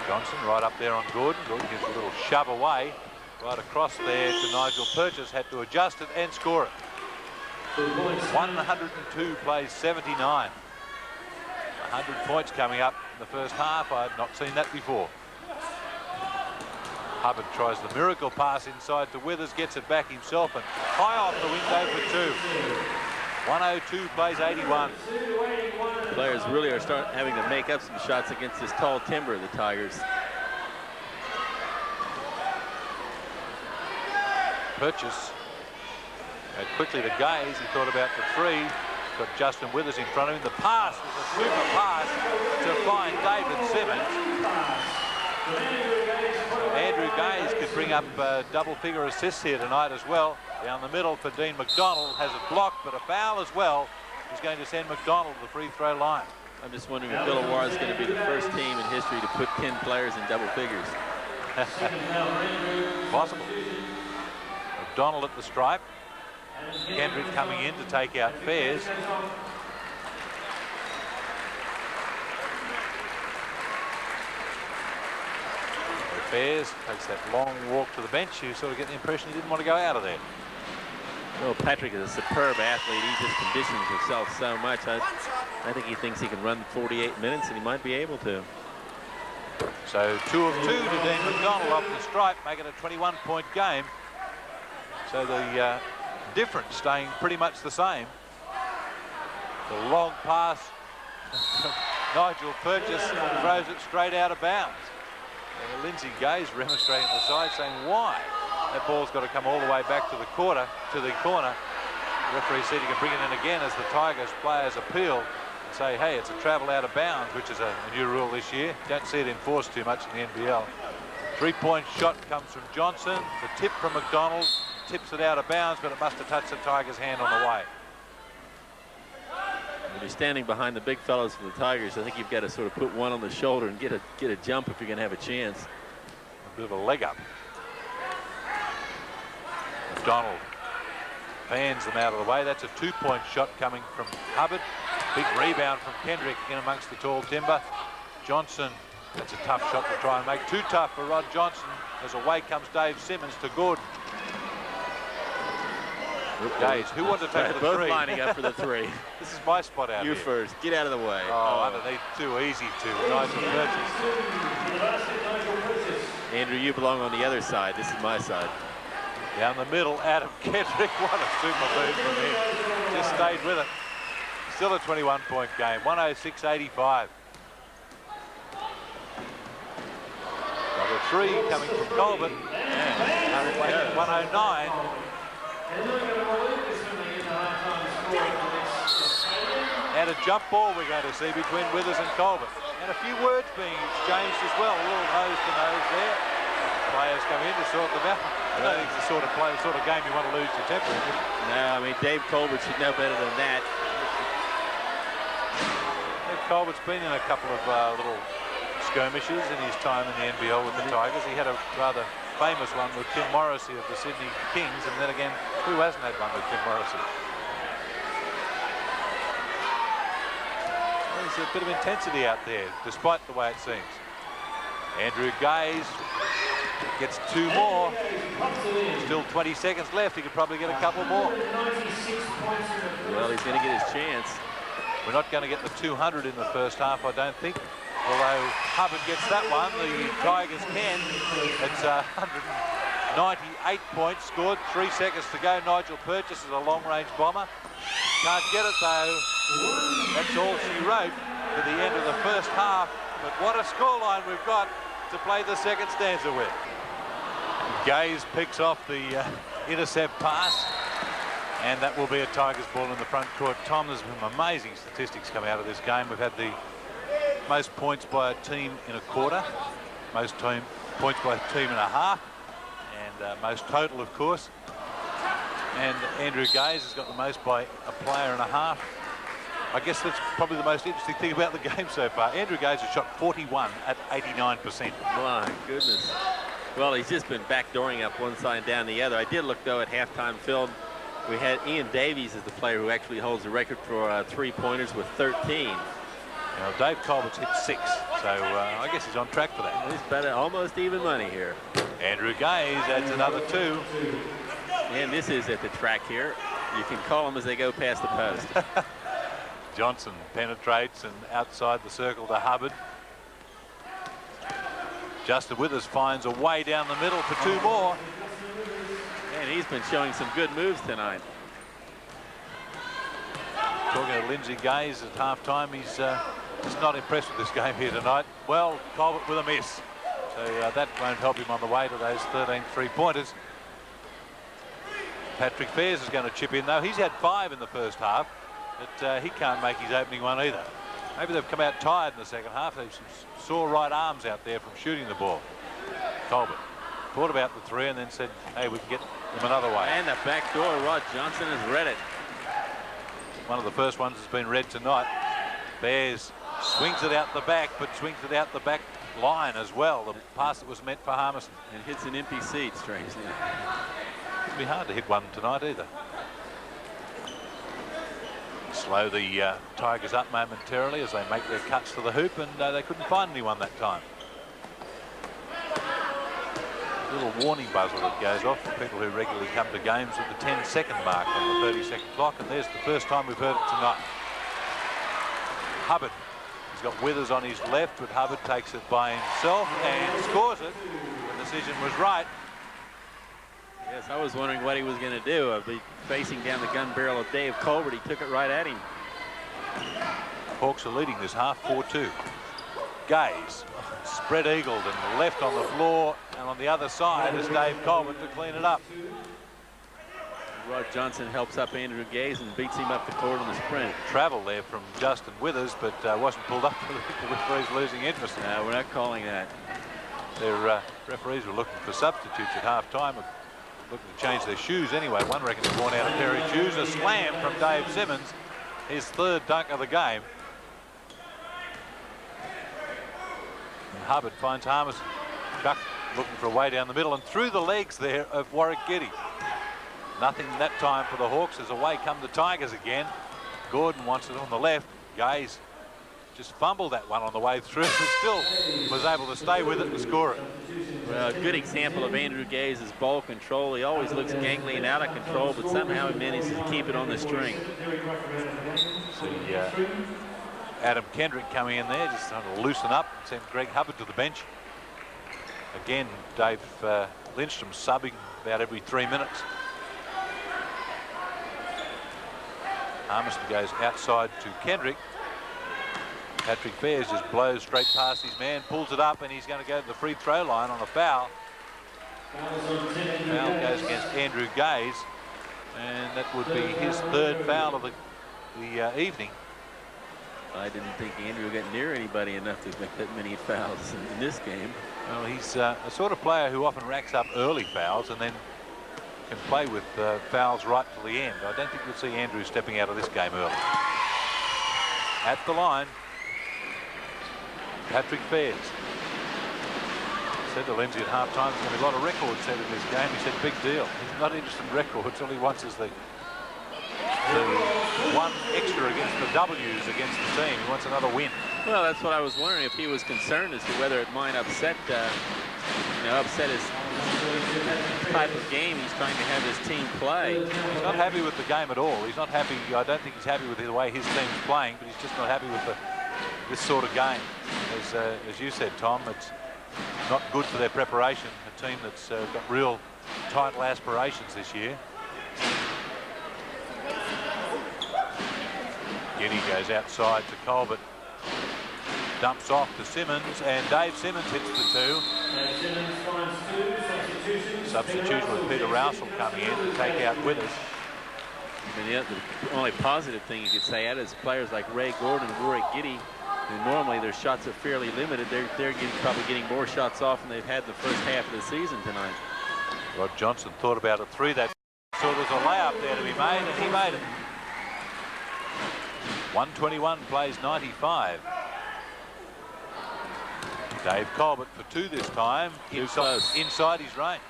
Johnson right up there on Gordon. Gordon gives a little shove away. Right across there to Nigel Purchase. Had to adjust it and score it. 102 plays 79. 100 points coming up in the first half. I had not seen that before. Hubbard tries the miracle pass inside to Withers, gets it back himself, and high off the window for 2. 102 plays 81. Players really are having to make up some shots against this tall timber of the Tigers. Purchase Goes quickly to Gaze. He thought about the 3. Got Justin Withers in front of him. The pass was a super pass to find David Simmons. Andrew Gaze could bring up double-figure assists here tonight as well. Down the middle for Dean McDonald. Has it blocked, but a foul as well. He's going to send McDonald to the free throw line. I'm just wondering if Illawarra is going to be the first team in history to put 10 players in double figures. Possible. McDonald at the stripe. Kendrick coming in to take out Fairs. Fairs takes that long walk to the bench. You sort of get the impression he didn't want to go out of there. Well, Patrick is a superb athlete. He just conditions himself so much. I think he thinks he can run 48 minutes, and he might be able to. So 2 of 2 to Dean McDonald off the stripe, making a 21-point game. So the difference staying pretty much the same. The long pass. Nigel Purchase throws it straight out of bounds. And Lindsay Gaze remonstrating at the side, saying why? That ball's got to come all the way back to the corner. The referee said he can bring it in again as the Tigers players appeal and say, hey, it's a travel out of bounds, which is a new rule this year. Don't see it enforced too much in the NBL. 3-point shot comes from Johnson. The tip from McDonald tips it out of bounds, but it must have touched the Tigers' hand on the way. When you're standing behind the big fellows for the Tigers, I think you've got to sort of put one on the shoulder and get a jump if you're going to have a chance. A bit of a leg up. McDonald fans them out of the way. That's a 2-point shot coming from Hubbard. Big rebound from Kendrick in amongst the tall timber. Johnson, that's a tough shot to try and make. Too tough for Rod Johnson, as away comes Dave Simmons to Gordon. Gaze, who wanted to take the 3? Both lining up for the 3. This is my spot out here. You first. Get out of the way. Oh, underneath, too easy to Nigel Purchase. Andrew, you belong on the other side. This is my side. Down the middle, Adam Kendrick. What a super move from him. Just stayed with it. Still a 21-point game. 106-85. Number 3 coming from Colbert. And 109. And a jump ball we're going to see between Withers and Colbert. And a few words being exchanged as well. A little nose to nose there. Players come in to sort them out. I don't think it's the sort of game you want to lose your temper in. No, I mean, Dave Colbert should know better than that. Dave Colbert's been in a couple of little skirmishes in his time in the NBL with the Tigers. He had a rather famous one with Tim Morrissey of the Sydney Kings, and then again, who hasn't had one with Tim Morrissey? there's a bit of intensity out there, despite the way it seems. Andrew Gaze gets 2 more. Still 20 seconds left. He could probably get a couple more. Well, he's going to get his chance. We're not going to get the 200 in the first half, I don't think. Although Hubbard gets that one, the Tigers can. It's 198 points scored. 3 seconds to go. Nigel Purchase is a long-range bomber. Can't get it though. That's all she wrote for the end of the first half. But what a scoreline we've got to play the second stanza with. Gaze picks off the intercept pass, and that will be a Tigers ball in the front court. Tom, there's some amazing statistics come out of this game. We've had the most points by a team in a quarter, most points by a team in a half, and most total, of course. And Andrew Gaze has got the most by a player and a half. I guess that's probably the most interesting thing about the game so far. Andrew Gaze has shot 41 at 89%. My goodness. Well, he's just been backdooring up one side and down the other. I did look, though, at halftime film. We had Ian Davies as the player who actually holds the record for three-pointers with 13. Now, Dave Colbert's hit 6, so I guess he's on track for that. He's better, almost even money here. Andrew Gaze adds another 2. And this is at the track here. You can call them as they go past the post. Johnson penetrates and outside the circle to Hubbard. Justin Withers finds a way down the middle for 2 more. And he's been showing some good moves tonight. Talking to Lindsay Gaze at halftime, he's not impressed with this game here tonight. Well, Colbert with a miss. So that won't help him on the way to those 13 three-pointers. Patrick Fairs is going to chip in, though. He's had 5 in the first half, but he can't make his opening one either. Maybe they've come out tired in the second half. They've some sore right arms out there from shooting the ball. Colbert thought about the 3 and then said, hey, we can get them another way. And the back door, Rod Johnson has read it. One of the first ones has been read tonight. Bears swings it out the back, but swings it out the back line as well. The pass that was meant for Harmison. And hits an empty seat, strangely. It'll be hard to hit one tonight either. Slow the Tigers up momentarily as they make their cuts to the hoop, and they couldn't find anyone that time. A little warning buzzer that goes off for people who regularly come to games at the 10-second mark on the 30-second clock, and there's the first time we've heard it tonight. Hubbard, he's got Withers on his left, but Hubbard takes it by himself and scores it. The decision was right. Yes, I was wondering what he was going to do. I'd be facing down the gun barrel of Dave Colbert. He took it right at him. Hawks are leading this half 4-2. Gaze spread eagled and left on the floor, and on the other side is Dave Colbert to clean it up. Rod Johnson helps up Andrew Gaze and beats him up the court on the sprint. Travel there from Justin Withers, but wasn't pulled up. The referee's losing interest. No, we're not calling that. Their referees were looking for substitutes at half-time, looking to change their shoes anyway. One reckons he's worn out a pair of shoes. A slam from Dave Simmons, his 3rd dunk of the game. And Hubbard finds Harmison. Chuck looking for a way down the middle and through the legs there of Warwick Getty. Nothing that time for the Hawks as away come the Tigers again. Gordon wants it on the left. Gaze just fumbled that one on the way through, but still was able to stay with it and score it. Well, a good example of Andrew Gaze's ball control. He always looks gangly and out of control, but somehow he manages to keep it on the string. See Adam Kendrick coming in there, just trying to loosen up and send Greg Hubbard to the bench. Again, Dave Lindstrom subbing about every 3 minutes. Harmison goes outside to Kendrick. Patrick Fairs just blows straight past his man, pulls it up, and he's going to go to the free throw line on a foul. Foul goes against Andrew Gaze, and that would be his 3rd foul of the evening. I didn't think Andrew got near anybody enough to make that many fouls in this game. Well, he's a sort of player who often racks up early fouls and then can play with fouls right to the end. I don't think you'll see Andrew stepping out of this game early. At the line, Patrick Fairs. Said to Lindsay at half-time, there's going to be a lot of records set in this game. He said, big deal. He's not interested in records. All he wants is the the one extra against the W's against the team. He wants another win. Well, that's what I was wondering, if he was concerned as to whether it might upset, upset his type of game he's trying to have his team play. He's not happy with the game at all. He's not happy. I don't think he's happy with the way his team's playing, but he's just not happy with this sort of game. As you said, Tom, it's not good for their preparation. A team that's got real title aspirations this year. Giddy goes outside to Colbert. Dumps off to Simmons, and Dave Simmons hits the two. Simmons finds two. Substitution with Peter Rousel coming in to take out Withers. I mean, the only positive thing you could say at is players like Ray Gordon and Rory Giddy, who normally their shots are fairly limited. They're probably getting more shots off than they've had the first half of the season tonight. Rod Johnson thought about a three. That so there's a layup there to be made, and he made it. 121 plays 95. Dave Colbert for two this time, inside his range.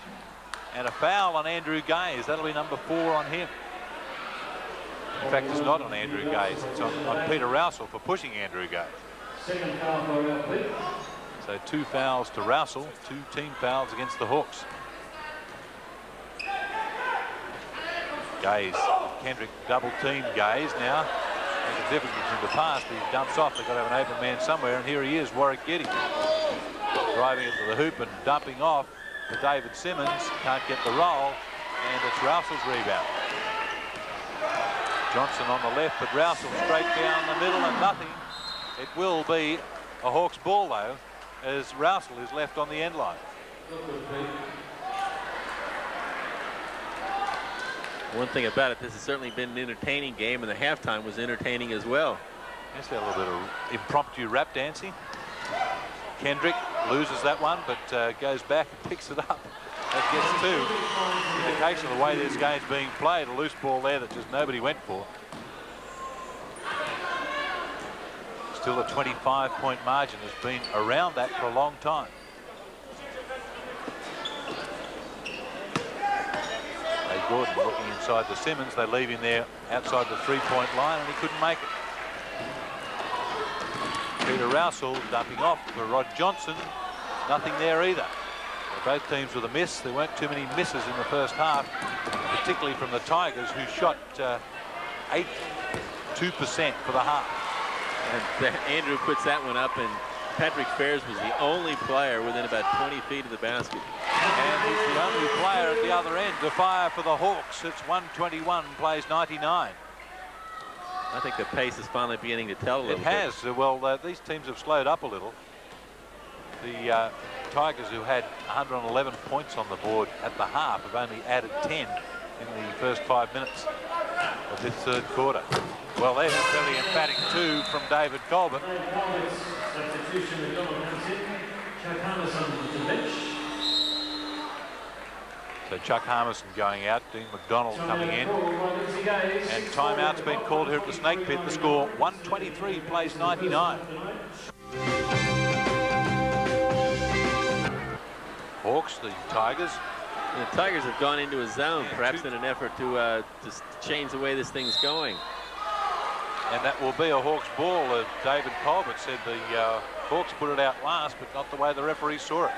And a foul on Andrew Gaze. That'll be number 4 on him. In fact, it's not on Andrew Gaze. It's on Peter Rousel for pushing Andrew Gaze. Second foul for Ralph. So 2 fouls to Rousel, 2 team fouls against the Hawks. Gaze, Kendrick double team Gaze now. There's a difference between the pass, but he dumps off. They've got to have an open man somewhere, and here he is, Warwick Giddy. Driving into the hoop and dumping off to David Simmons. Can't get the roll, and it's Rousel's rebound. Johnson on the left, but Rousel straight down the middle and nothing. It will be a Hawks ball, though, as Rousel is left on the end line. One thing about it, this has certainly been an entertaining game, and the halftime was entertaining as well. Just a little bit of impromptu rap dancing. Kendrick loses that one, but goes back and picks it up. That gets 2. Indication of the way this game's being played. A loose ball there that just nobody went for. Still a 25-point margin. Has been around that for a long time. Gordon looking inside to Simmons. They leave him there outside the 3-point line, and he couldn't make it. Peter Rousel dumping off for Rod Johnson. Nothing there either. Both teams with a miss. There weren't too many misses in the first half, particularly from the Tigers, who shot 82% for the half. And Andrew puts that one up, and Patrick Fairs was the only player within about 20 feet of the basket. And he's the only player at the other end to fire for the Hawks. It's 121 plays 99. I think the pace is finally beginning to tell a little bit. It has. Well, these teams have slowed up a little. The Tigers, who had 111 points on the board at the half, have only added 10 in the first 5 minutes of this third quarter. Well, there's a fairly emphatic 2 from David Colbert. Substitution, McDonald comes in. Chuck Harmison to the bench. So Chuck Harmison going out, Dean McDonald coming in. And timeout's been called here at the Snake Pit. The score 123 plays 99. Hawks, the Tigers. The Tigers have gone into a zone, perhaps in an effort to just change the way this thing's going. And that will be a Hawks ball. David Colbert said the Hawks put it out last, but not the way the referee saw it.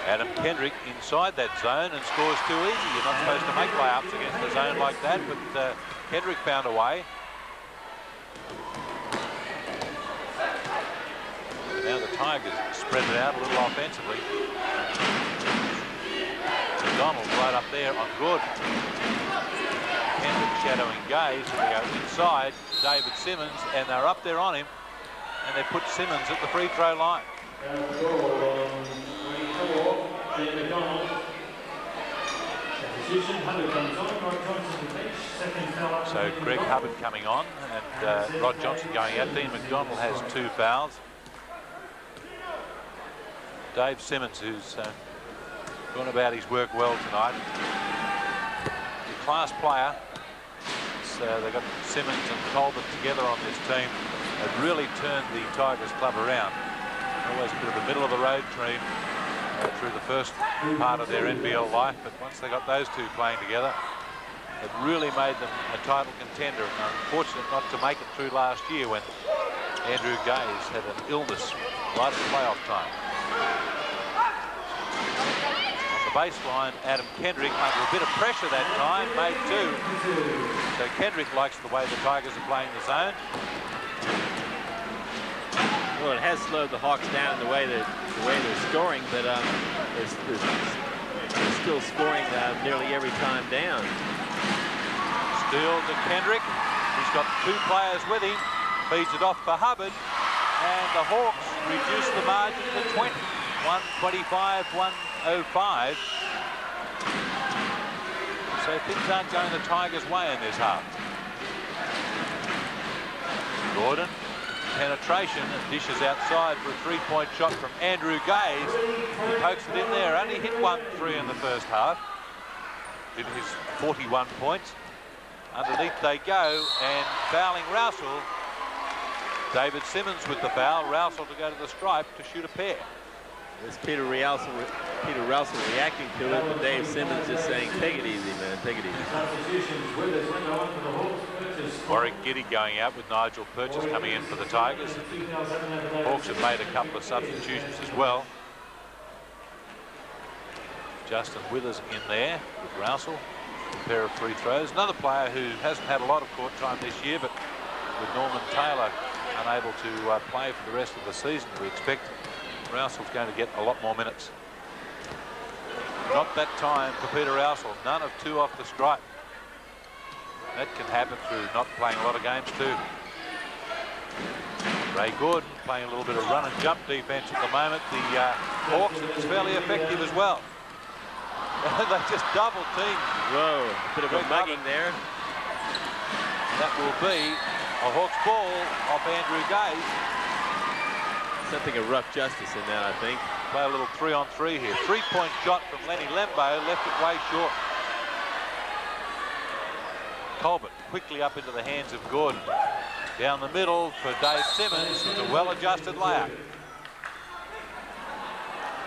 Adam Kendrick inside that zone and scores too easy. You're not supposed to make layups against a zone like that, but Kendrick found a way. Now the Tigers spread it out a little offensively. McDonald right up there on good. Kendrick shadowing Gaze. They go inside David Simmons, and they're up there on him, and they put Simmons at the free throw line. So Greg Hubbard coming on, and Rod Johnson going out. Dean McDonald has 2 fouls. Dave Simmons, who's gone about his work well tonight. A class player. So they've got Simmons and Colbert together on this team. They've really turned the Tigers club around. Always a bit of the middle of the road team. through the first part of their NBL life, but once they got those two playing together, it really made them a title contender. And unfortunate not to make it through last year when Andrew Gaze had an illness right at playoff time. On the baseline, Adam Kendrick under a bit of pressure that time, made two. So Kendrick likes the way the Tigers are playing the zone. Well, it has slowed the Hawks down in the way they're scoring, but they're still scoring nearly every time down. Steal to Kendrick. He's got two players with him. Feeds it off for Hubbard. And the Hawks reduce the margin to 20. 125-105. So things aren't going the Tigers' way in this half. Gordon, penetration, and dishes outside for a three-point shot from Andrew Gaze. He pokes it in there. Only hit 1-3 in the first half. Did his 41 points. Underneath they go, and fouling Rousel. David Simmons with the foul. Rousel to go to the stripe to shoot a pair. There's Peter Rousel reacting to it, but Dave Simmons just saying, take it easy, man, take it easy. Warwick Giddy going out with Nigel Purchase coming in for the Tigers. The Hawks have made a couple of substitutions as well. Justin Withers in there with Rousel. A pair of free throws. Another player who hasn't had a lot of court time this year, but with Norman Taylor unable to play for the rest of the season, we expect Rousel's going to get a lot more minutes. Not that time for Peter Rousel. None of two off the stripe. That can happen through not playing a lot of games too. Ray Gordon playing a little bit of run and jump defense at the moment. The Hawks, and it's fairly effective as well. They just double team. Whoa, a bit of a mugging there. That will be a Hawks ball off Andrew Gaze. Something of rough justice in that, I think. Play a little 3-on-3 here. Three-point shot from Lenny Lembo, left it way short. Colbert quickly up into the hands of Gordon. Down the middle for Dave Simmons with a well-adjusted layup.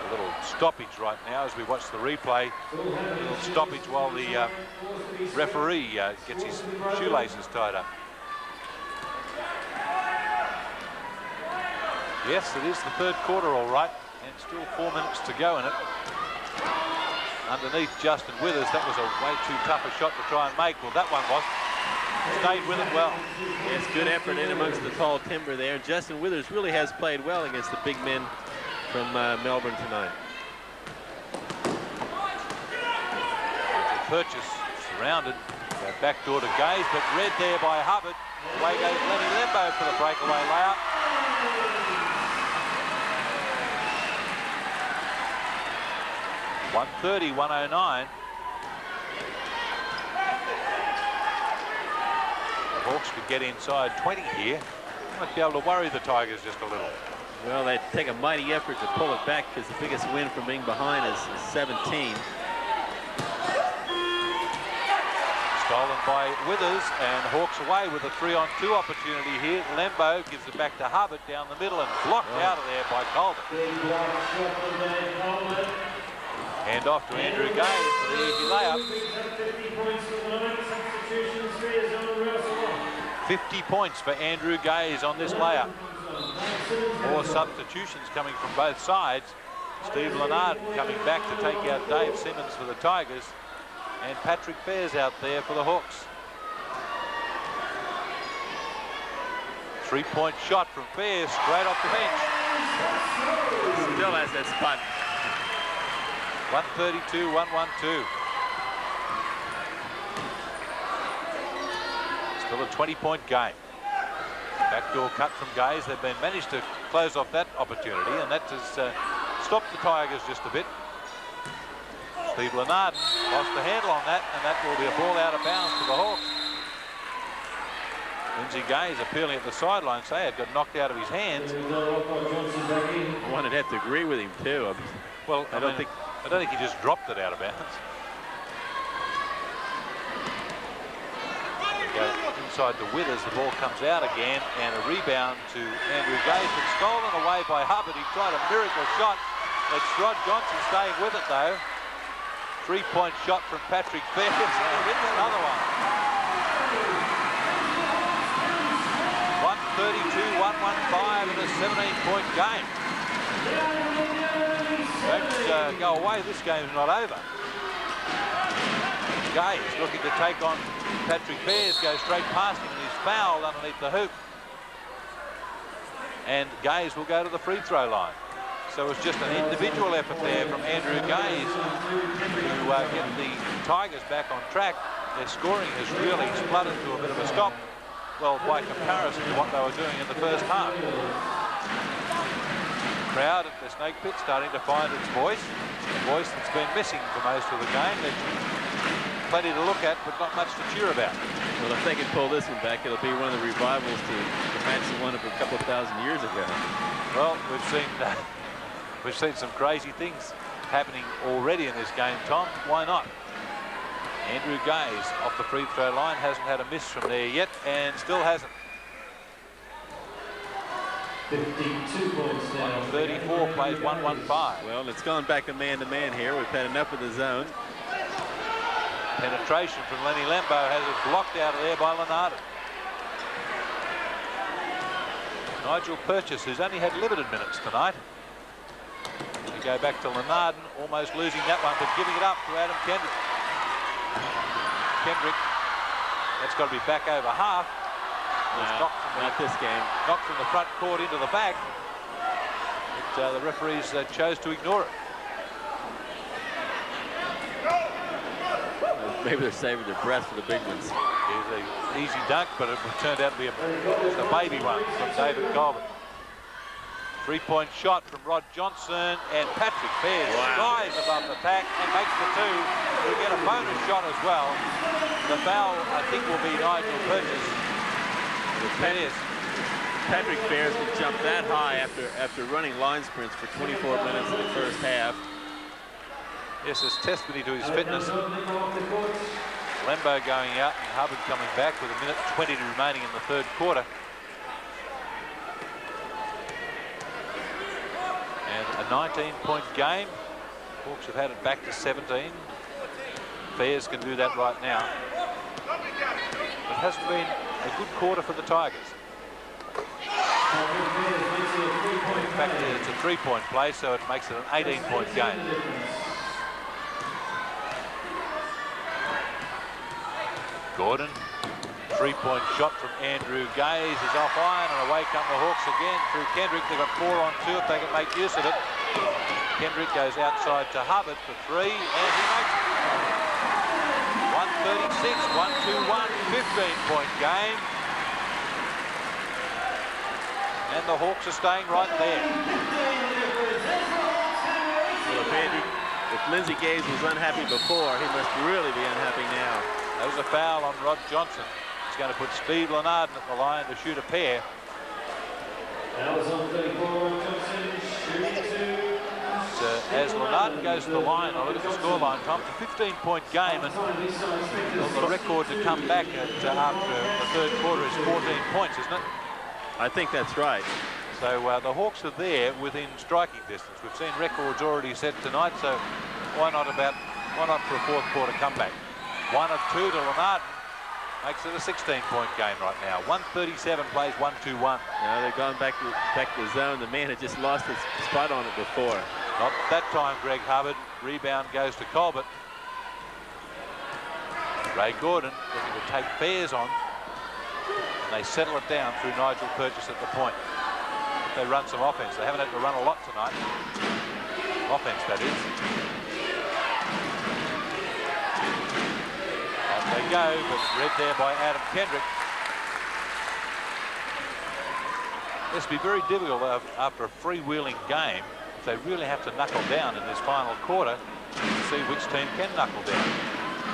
A little stoppage right now as we watch the replay. A little stoppage while the referee gets his shoelaces tied up. Yes, it is the third quarter all right, and still 4 minutes to go in it. Underneath Justin Withers, that was a way too tough a shot to try and make. Well, that one was. Stayed with it well. Yes, good effort in amongst the tall timber there. Justin Withers really has played well against the big men from Melbourne tonight. Purchase surrounded. Back door to Gaze, but read there by Hubbard. Away goes Lenny Lembo for the breakaway layup. .130-109. The Hawks could get inside 20 here. Might be able to worry the Tigers just a little. Well, they take a mighty effort to pull it back because the biggest win from being behind is 17. Stolen by Withers, and Hawks away with a 3-on-2 opportunity here. Lembo gives it back to Hubbard down the middle and blocked out of there by Colbert. Hand off to Andrew Gaze for the easy layup. 50 points for Andrew Gaze on this layup. More substitutions coming from both sides. Steve Lennard coming back to take out Dave Simmons for the Tigers. And Patrick Fairs out there for the Hawks. Three-point shot from Fairs straight off the bench. Still has that spot. 132-112. Still a 20-point game. Backdoor cut from Gaze. They've been managed to close off that opportunity, and that has stopped the Tigers just a bit. Steve Lennard lost the handle on that, and that will be a ball out of bounds for the Hawks. Lindsay Gaze appealing at the sideline, say it got knocked out of his hands. One would have to agree with him too. Well, I don't think he just dropped it out of bounds. Go inside the Withers, the ball comes out again, and a rebound to Andrew Gaze, but stolen away by Hubbard. He tried a miracle shot, It's Rod Johnson staying with it, though. 3-point shot from Patrick Fair's, and it's another one. 132, 115 in a 17-point game. Don't go away, this game's not over. Gaze looking to take on Patrick Bears, goes straight past him and he's fouled underneath the hoop. And Gaze will go to the free throw line. So it was just an individual effort there from Andrew Gaze to get the Tigers back on track. Their scoring has really spluttered to a bit of a stop. Well, by comparison to what they were doing in the first half. Crowd at the Snake Pit starting to find its voice. A voice that's been missing for most of the game. There's plenty to look at, but not much to cheer about. Well, if they can pull this one back, it'll be one of the revivals to match the one of a couple of thousand years ago. Well, we've seen some crazy things happening already in this game, Tom. Why not? Andrew Gaze off the free throw line, hasn't had a miss from there yet, and still hasn't. 52 points now. 34 plays 1-1-5. Well, it's gone back to man here. We've had enough of the zone. Penetration from Lenny Lembo has it blocked out of there by Lenarden. Nigel Purchase, who's only had limited minutes tonight. You go back to Lenarden, almost losing that one, but giving it up to Adam Kendrick. Kendrick, that's got to be back over half. No, not this game. Knocked from the front court into the back. But the referees chose to ignore it. Maybe they're saving their breath for the big ones. It was an easy dunk, but it turned out to be a baby one from David Colvin. 3-point shot from Rod Johnson, and Patrick Fair skies above the pack and makes the two. He'll get a bonus shot as well. The foul, I think, will be Nigel Purchase. Patrick Fair can jump that high after running line sprints for 24 minutes in the first half. Yes, it's testimony to his fitness. Lembo going out and Hubbard coming back with 1:20 remaining in the third quarter. And a 19-point game. Hawks have had it back to 17. Fairs can do that right now. It hasn't been a good quarter for the Tigers. In fact, it's a 3-point play, so it makes it an 18-point game. Gordon, 3-point shot from Andrew Gaze is off iron, and away come the Hawks again through Kendrick. They've got 4 on 2 if they can make use of it. Kendrick goes outside to Hubbard for 3, and he makes it. 136, 1-2-1, 15-point game. And the Hawks are staying right there. Well, if Lindsay Gaze was unhappy before, he must really be unhappy now. That was a foul on Rod Johnson. He's going to put Steve Lenarden at the line to shoot a pair. That was on 34, Johnson, shooting 2. As Lenarden goes to the line, I look at the scoreline, Tom, it's a 15-point game, and the record to come back after the third quarter is 14 points, isn't it? I think that's right. So the Hawks are there within striking distance. We've seen records already set tonight, so why not for a fourth quarter comeback? 1 of 2 to Lenarden makes it a 16-point game right now. 137 plays 1-2-1. Now they've gone back to the zone. The man had just lost his spot on it before. Not that time, Greg Hubbard. Rebound goes to Colbert. Ray Gordon looking to take Fairs on. And they settle it down through Nigel Purchase at the point. They run some offense. They haven't had to run a lot tonight. Offense, that is. Off they go, but read there by Adam Kendrick. This will be very difficult after a freewheeling game. If they really have to knuckle down in this final quarter to see which team can knuckle down.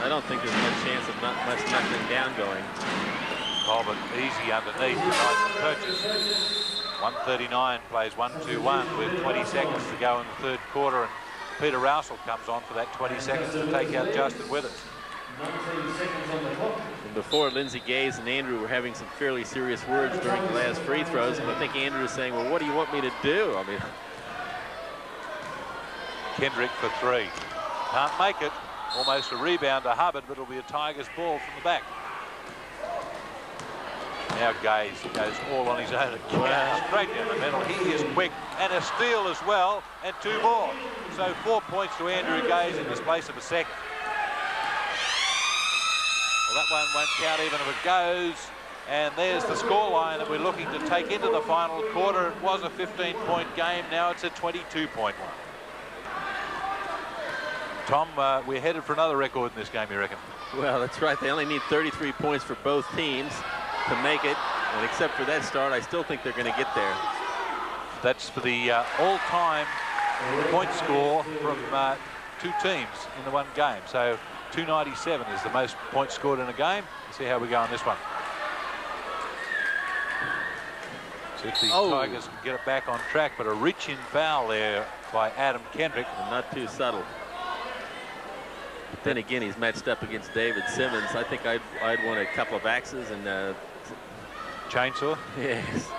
I don't think there's much chance of much knuckling down going. Colbert easy underneath to Nigel Purchase. 139 plays 1-2-1 with 20 seconds to go in the third quarter, and Peter Rousel comes on for that 20 seconds to take out Justin Withers. 19 seconds on the clock. And before, Lindsay Gaze and Andrew were having some fairly serious words during the last free throws, and I think Andrew was saying, well, what do you want me to do? I mean, Kendrick for 3. Can't make it. Almost a rebound to Hubbard, but it'll be a Tigers ball from the back. Now Gaze goes all on his own. Wow. Straight down the middle. He is quick. And a steal as well. And 2 more. So 4 points to Andrew Gaze in this place of a second. Well, that one won't count even if it goes. And there's the scoreline that we're looking to take into the final quarter. It was a 15-point game. Now it's a 22-point one. Tom, we're headed for another record in this game, you reckon? Well, that's right. They only need 33 points for both teams to make it. And except for that start, I still think they're going to get there. That's for the all-time point score from 2 teams in the one game. So 297 is the most points scored in a game. Let's see how we go on this one. See if the Tigers can get it back on track, but a reach-in foul there by Adam Kendrick. And not too subtle. But then again, he's matched up against David Simmons. I think I'd want a couple of axes and chainsaw. Yes.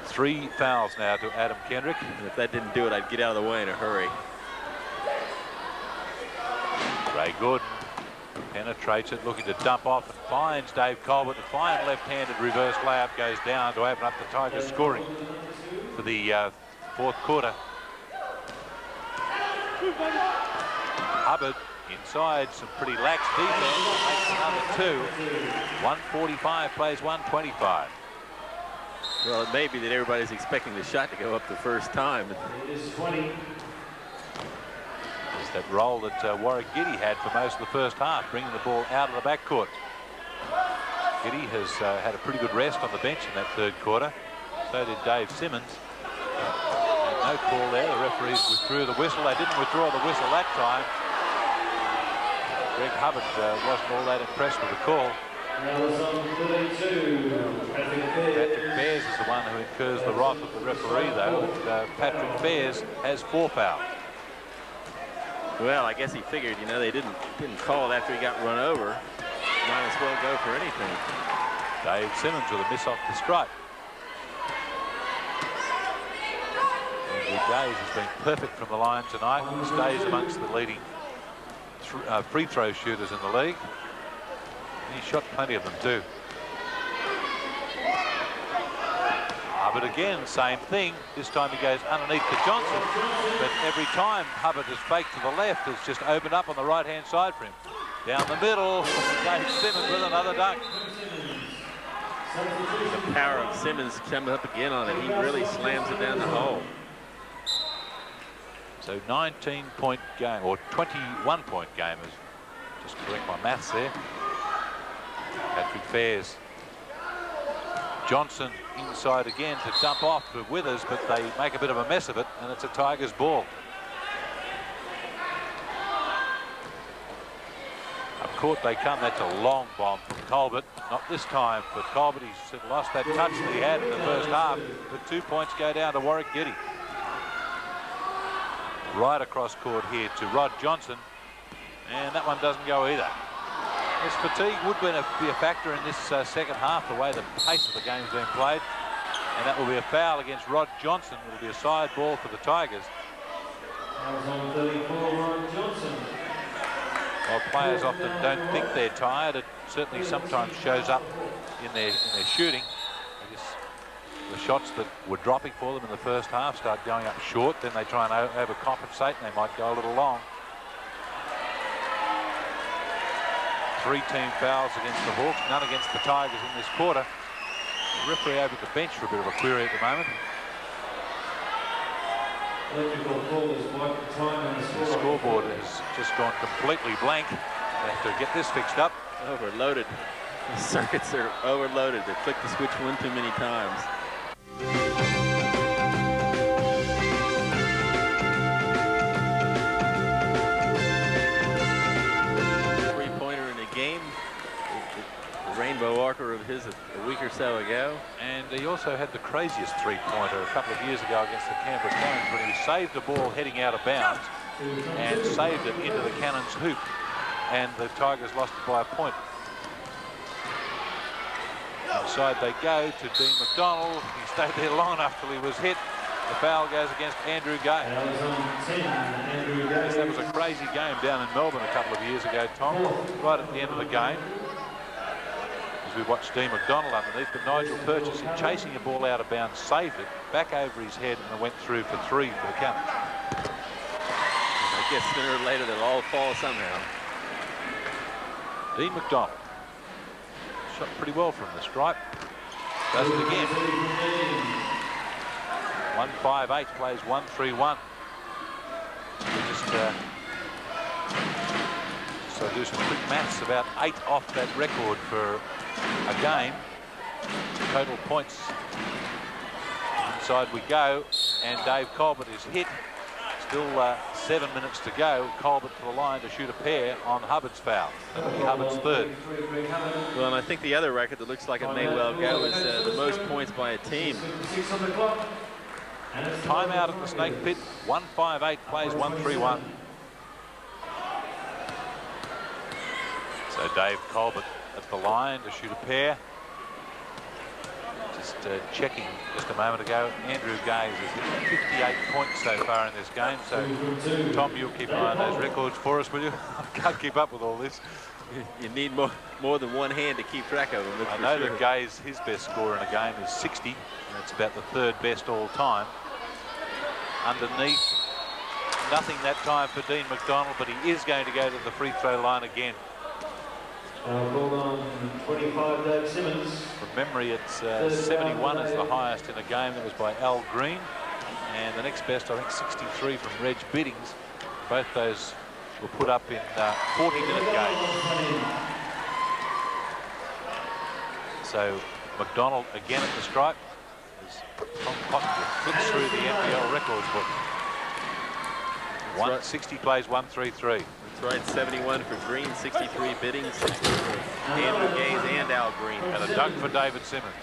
3 fouls now to Adam Kendrick. And if that didn't do it, I'd get out of the way in a hurry. Ray Gordon penetrates it, looking to dump off and finds Dave Colbert. The fine left-handed reverse layup goes down to open up the Tigers scoring for the 4th quarter. Hubbard inside, some pretty lax defense, makes another 2. 145 plays 125. Well, it may be that everybody's expecting the shot to go up the first time. It is 20. There's that role that Warwick Giddy had for most of the first half, bringing the ball out of the backcourt. Giddy has had a pretty good rest on the bench in that 3rd quarter. So did Dave Simmons. No call there. The referees withdrew the whistle. They didn't withdraw the whistle that time. Greg Hubbard wasn't all that impressed with the call. Patrick Bears is the one who incurs the wrath of the referee, though. And, Patrick Bears has 4 fouls. Well, I guess he figured, you know, they didn't call it after he got run over. Might as well go for anything. Dave Simmons with a miss off the stripe. Andrew Gaze has been perfect from the line tonight. He stays amongst the leading free throw shooters in the league. He shot plenty of them too. Hubbard again, same thing. This time he goes underneath to Johnson, but every time Hubbard has faked to the left, it's just opened up on the right-hand side for him. Down the middle, Dave Simmons with another dunk. The power of Simmons comes up again on it. He really slams it down the hole. So 19-point game, or 21-point game, is just correct my maths there. Patrick Fairs. Johnson inside again to dump off to Withers, but they make a bit of a mess of it, and it's a Tigers ball. Up court they come. That's a long bomb from Colbert. Not this time for Colbert. He's lost that touch that he had in the first half, but 2 points go down to Warwick Giddy. Right across court here to Rod Johnson, and that one doesn't go either. This fatigue would be a factor in this second half, the way the pace of the game's been played, and that will be a foul against Rod Johnson. It will be a side ball for the Tigers. That was on 34, Rod Johnson. While players often don't think they're tired, it certainly sometimes shows up in their shooting. I guess the shots that were dropping for them in the first half start going up short, then they try and overcompensate, and they might go a little long. 3 team fouls against the Hawks, none against the Tigers in this quarter. The referee over at the bench for a bit of a query at the moment. Electrical call is wipe the time on The scoreboard has just gone completely blank. They have to get this fixed up. Overloaded. The circuits are overloaded. They flicked the switch one too many times. Three-pointer in the game. The rainbow archer of his a week or so ago. And he also had the craziest three-pointer a couple of years ago against the Canberra Cannons when he saved the ball heading out of bounds and saved it into the Cannons hoop, and the Tigers lost it by a point. Inside they go to Dean McDonald. He stayed there long enough till he was hit. The foul goes against Andrew Gay. Yes, that was a crazy game down in Melbourne a couple of years ago, Tom. Right at the end of the game, as we watched Dean McDonald underneath, but Nigel Purchase, chasing a ball out of bounds, saved it back over his head and went through for 3 for the count. I guess sooner or later they'll all fall somehow. Dean McDonald shot pretty well from the stripe. Does it again. 1-5-8 plays 1-3-1. Just so do some quick maths. About 8 off that record for a game. Total points. Inside we go, and Dave Colbert is hit. Still 7 minutes to go. Colbert to the line to shoot a pair on Hubbard's foul. That'll be Hubbard's third. Well, and I think the other record that looks like it may well go is the most points by a team. Timeout at the Snake Pit. 1-5-8 plays 1-3-1. So Dave Colbert at the line to shoot a pair. Just checking just a moment ago, Andrew Gaze has hit 58 points so far in this game. So, Tom, you'll keep an eye on those records for us, will you? I can't keep up with all this. You need more than one hand to keep track of them. I know that Gaze, his best score in a game is 60. And it's about the 3rd best all time. Underneath, nothing that time for Dean McDonald, but he is going to go to the free throw line again. Ball on 25, Dave Simmons. From memory, it's 71 is the highest in a game. That was by Al Green. And the next best, I think, 63 from Reg Biddings. Both those were put up in 40-minute games. So McDonald again at the stripe. As Tom Cotton flicks through the NBL records book. 160 plays 1-3-3. That's right, 71 for Green, 63 Biddings, 60 for Andrew Gaze and Al Green. And a dunk for David Simmons.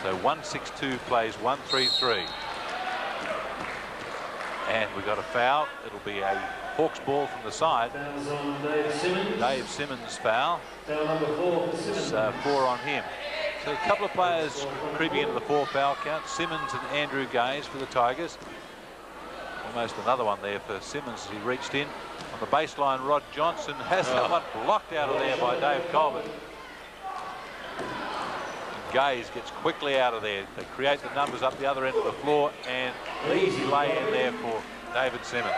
So 162 plays 1-3-3. And we got a foul. It'll be a Hawks ball from the side. Dave Simmons foul. Foul number 4 for Simmons. 4 on him. So a couple of players creeping into the 4 foul count. Simmons and Andrew Gaze for the Tigers. Almost another one there for Simmons as he reached in. On the baseline, Rod Johnson has that one blocked out of there by Dave Colbert. And Gaze gets quickly out of there. They create the numbers up the other end of the floor, and easy lay in there for David Simmons.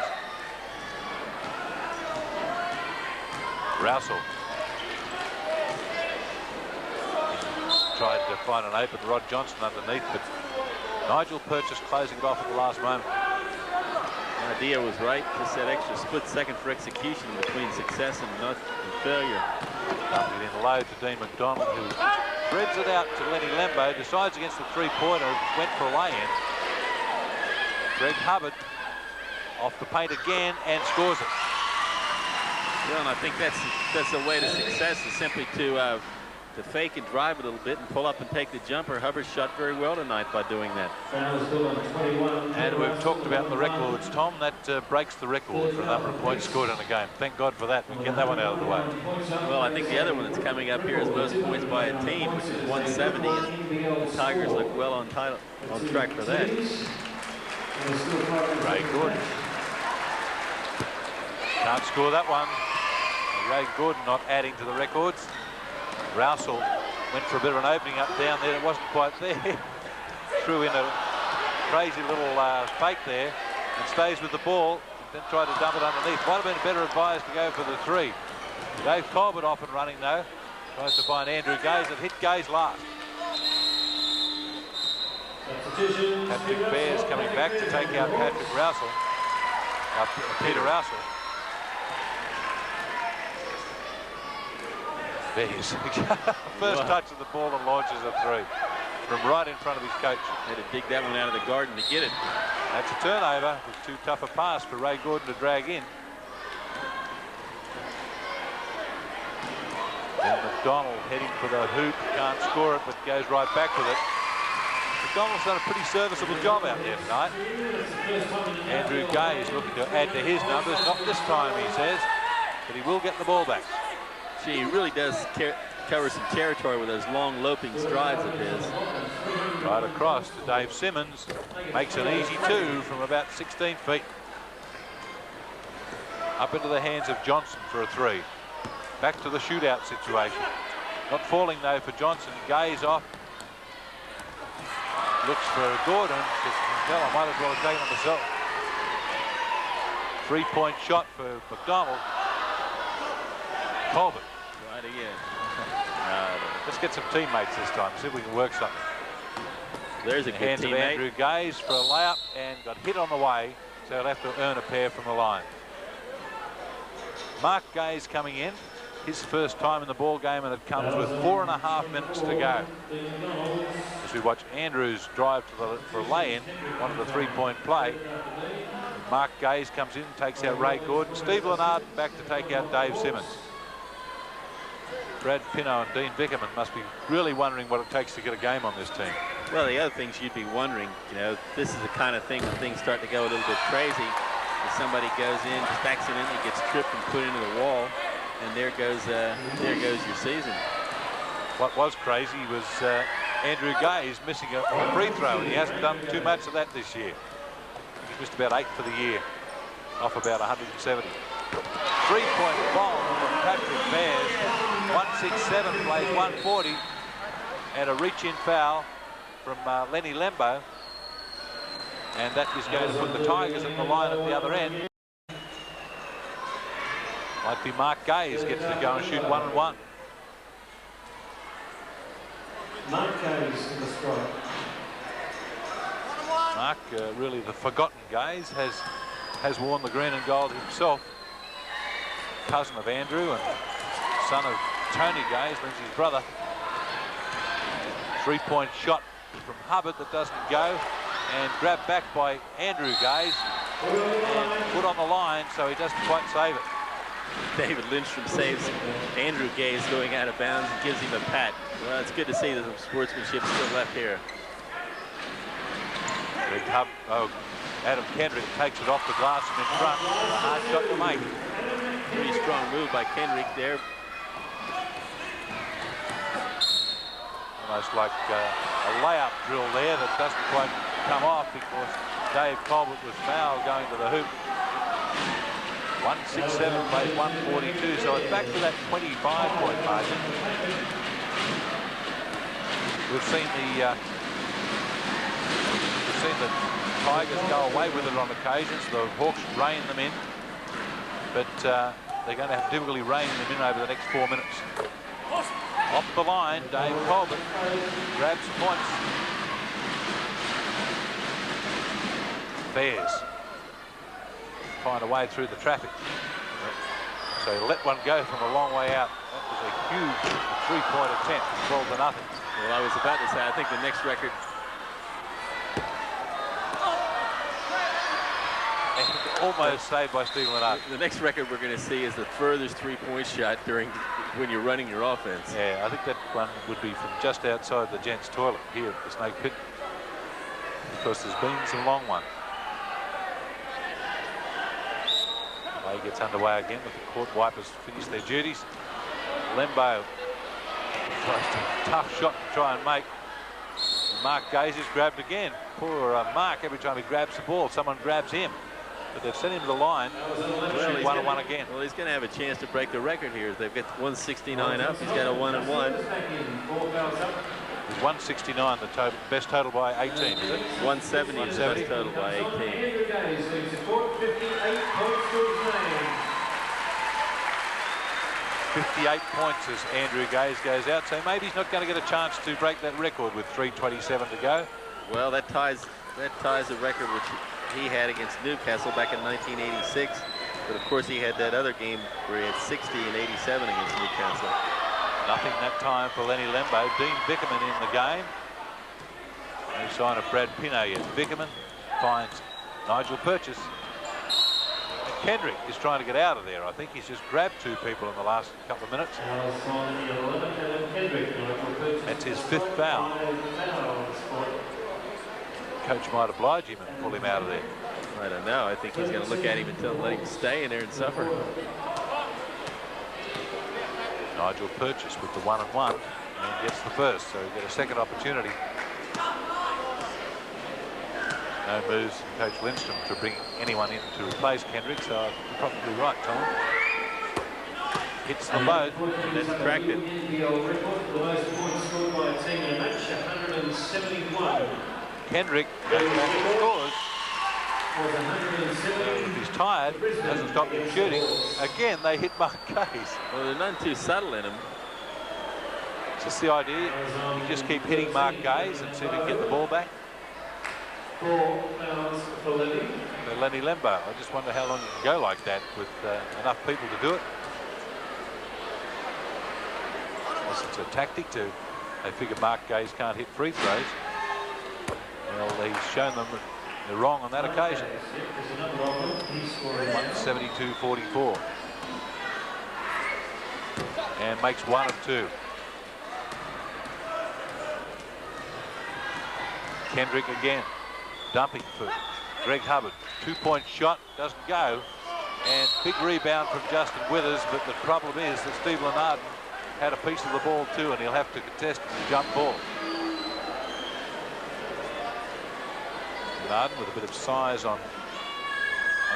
Rousel tried to find an open Rod Johnson underneath, but Nigel Purchase closing it off at the last moment. The idea was right, just that extra split second for execution between success and failure. Dumping it in low to Dean McDonald, who spreads it out to Lenny Lembo, decides against the 3-pointer, went for a lay-in. Greg Hubbard off the paint again and scores it. Well, and I think that's the way to success, is simply to fake and drive a little bit and pull up and take the jumper. Hubbard shot very well tonight by doing that. And we've talked about the records, Tom. That breaks the record for the number of points scored in a game. Thank God for that. We can get that one out of the way. Well, I think the other one that's coming up here is most points by a team, which is 170. And the Tigers look well on track for that. Ray Gordon can't score that one. Ray Gordon not adding to the records. Rousel went for a bit of an opening up down there. It wasn't quite there. Threw in a crazy little fake there and stays with the ball. Then tried to dump it underneath. Might have been better advised to go for the 3. Dave Colbert off and running though. Tries to find Andrew Gaze and hit Gaze last. Patrick Bears coming back to take out Patrick Rousel. Peter Rousel. Bears. First touch of the ball and launches a 3 from right in front of his coach. Had to dig that one out of the garden to get it. That's a turnover. It was too tough a pass for Ray Gordon to drag in. And McDonald heading for the hoop. Can't score it, but goes right back with it. McDonald's done a pretty serviceable job out there tonight. Andrew Gaze looking to add to his numbers. Not this time, he says, but he will get the ball back. Gee, he really does cover some territory with those long loping strides of his. Right across to Dave Simmons. Makes an easy 2 from about 16 feet. Up into the hands of Johnson for a 3. Back to the shootout situation. Not falling though for Johnson. Gaze off. Looks for Gordon. Says, hell, I might as well have taken it myself. 3-point shot for McDonald. Colbert. Right again. Let's get some teammates this time. See if we can work something. There's a good Hands of teammate. Andrew Gaze for a layup and got hit on the way, so he'll have to earn a pair from the line. Mark Gaze coming in, his first time in the ball game, and it comes with 4.5 minutes to go. As we watch Andrews drive to for a lay-in, one of the 3-point play. Mark Gaze comes in, takes out Ray Gordon. Steve Lennard back to take out Dave Simmons. Brad Pino and Dean Vickerman must be really wondering what it takes to get a game on this team. Well, the other things you'd be wondering, you know, this is the kind of thing when things start to go a little bit crazy. If somebody goes in, just accidentally gets tripped and put into the wall, and there goes your season. What was crazy was Andrew Gaze missing a free throw, and he hasn't done too much of that this year. He's missed about 8 for the year, off about 170. 3-point bomb from Patrick Bears. 167 plays 140, and a reach-in foul from Lenny Lembo, and that is going to put the Tigers at the line at the other end. Might be Mark Gaze gets to go and shoot 1-and-1. Mark Gaze to the strike. Mark, really the forgotten Gaze, has worn the green and gold himself. Cousin of Andrew and son of Tony Gaze, Lindsay's brother. 3-point shot from Hubbard that doesn't go, and grabbed back by Andrew Gaze and put on the line, so he doesn't quite save it. David Lindstrom saves Andrew Gaze going out of bounds and gives him a pat. Well, it's good to see that the sportsmanship still left here. Adam Kendrick takes it off the glass from in front. A hard shot to make. Pretty strong move by Kendrick there. Almost like a layup drill there that doesn't quite come off because Dave Colbert was fouled going to the hoop. 167 plays 142, so it's back to that 25-point margin. We've seen the Tigers go away with it on occasions. The Hawks rein them in, but they're going to have difficulty reining them in over the next 4 minutes. Off the line, Dave Colbert grabs points. Bears find a way through the traffic. So he let one go from a long way out. That was a huge 3-point attempt, 12-0. Well, I was about to say, I think the next record. Almost saved by Stephen Lennard. The next record we're going to see is the furthest 3-point shot when you're running your offense. Yeah, I think that one would be from just outside the gents' toilet here at the Snake Pit, because there's been some long ones. Play gets underway again with the court wipers finish their duties. Lembo tries a tough shot to try and make. Mark Gaze is grabbed again. Poor Mark, every time he grabs the ball, someone grabs him. But they've sent him to the line. Well, shoot 1-and-1 again. Well, he's going to have a chance to break the record here. They've got 169 up. He's got a 1-and-1. Is 169 the total, best total by 18, is it? 170 is the best total by 18. 58 points as Andrew Gaze goes out, so maybe he's not going to get a chance to break that record with 3:27 to go. Well, that ties the record which he had against Newcastle back in 1986. But of course he had that other game where he had 60 and 87 against Newcastle. Nothing that time for Lenny Lembo. Dean Vickerman in the game. No sign of Brad Pino yet. Vickerman finds Nigel Purchase. And Kendrick is trying to get out of there. I think he's just grabbed 2 people in the last couple of minutes. That's his 5th foul. Coach might oblige him and pull him out of there. I don't know. I think he's going to look at him and let him stay in there and suffer. Nigel Purchase with the 1-and-1 and gets the first, so he'll get a second opportunity. No moves from Coach Lindstrom to bring anyone in to replace Kendrick, so you're probably right, Tom. Hits them both. That's cracked it. The most points scored by a team in a match, 171. Kendrick scores. If he's tired, doesn't stop him shooting. Again, they hit Mark Gaze. Well, they're none too subtle in him. It's just the idea. You just keep hitting Mark Gaze and see if you can get the ball back. 4 fouls for Lenny. Lenny Lembo. I just wonder how long you can go like that with enough people to do it. Unless it's a tactic to. They figure Mark Gaze can't hit free throws. Well, he's shown them they're wrong on that occasion. 172-44. And makes 1 of 2. Kendrick again. Dumping for Greg Hubbard. 2-point shot. Doesn't go. And big rebound from Justin Withers. But the problem is that Steve Lenarden had a piece of the ball too, and he'll have to contest the jump ball. Lenarden with a bit of size on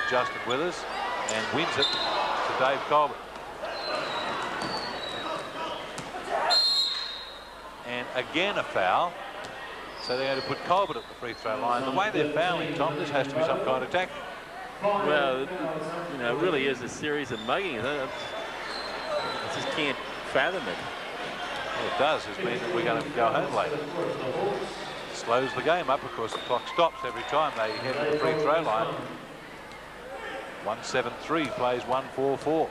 Justin Withers and wins it to Dave Colbert. And again a foul. So they're going to put Colbert at the free throw line. The way they're fouling, Tom, this has to be some kind of tactic. Well, you know, it really is a series of muggings. I just can't fathom it. Well, it does. It means that we're going to go home later. Slows the game up because the clock stops every time they head to the free throw line. 1-7-3 plays 1-4-4.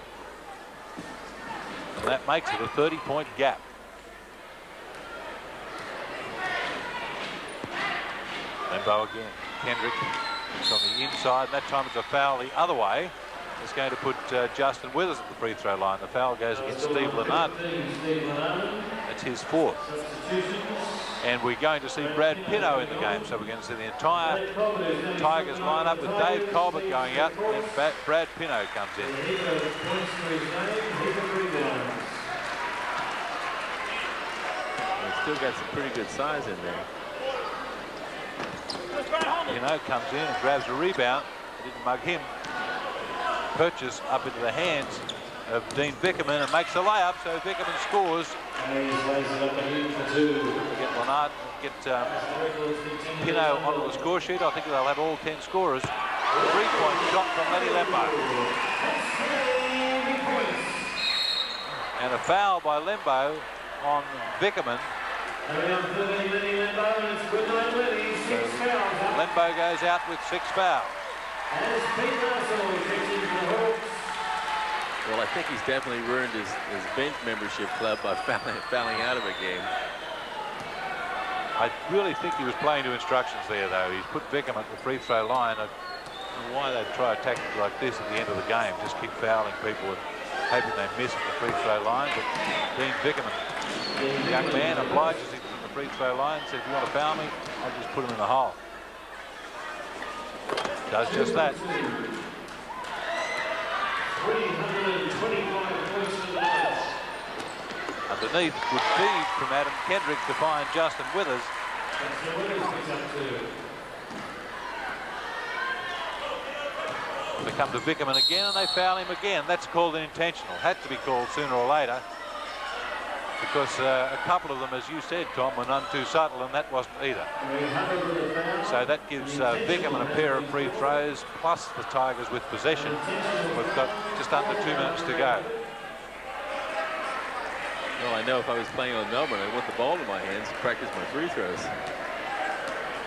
And that makes it a 30-point gap. Lembo again. Kendrick is on the inside. That time it's a foul the other way. It's going to put Justin Withers at the free throw line. The foul goes against Steve Lenarden. That's his 4th. And we're going to see Brad Pinto in the game. So we're going to see the entire Tigers lineup with Dave Colbert going out. And Brad Pinto comes in. He's still got some pretty good size in there. Pinto comes in and grabs a rebound. Didn't mug him. Purchase up into the hands of Dean Vickerman and makes a layup. So Vickerman scores. Get Lenarden, get Pinto onto the score sheet. I think they'll have all 10 scorers. 3-point shot from Lenny Lembo. And a foul by Lembo on Vickerman. Lembo goes out with 6 fouls. Well, I think he's definitely ruined his bench membership club by fouling out of a game. I really think he was playing to instructions there, though. He's put Vickerman at the free throw line. I don't know why they'd try a tactic like this at the end of the game. Just keep fouling people and hoping they miss at the free throw line. But Dean Vickerman, the young man, obliges him at the free throw line, says, if you want to foul me, I'll just put him in the hole. Does just that. 325 points for the Knights. Underneath, good feed from Adam Kendrick to find Justin Withers. They come to Vickerman again and they foul him again. That's called an intentional. Had to be called sooner or later. Because a couple of them, as you said, Tom, were none too subtle, and that wasn't either. So that gives Vickerman a pair of free throws, plus the Tigers with possession. We've got just under 2 minutes to go. Well, I know if I was playing on Melbourne, I'd want the ball in my hands to practice my free throws.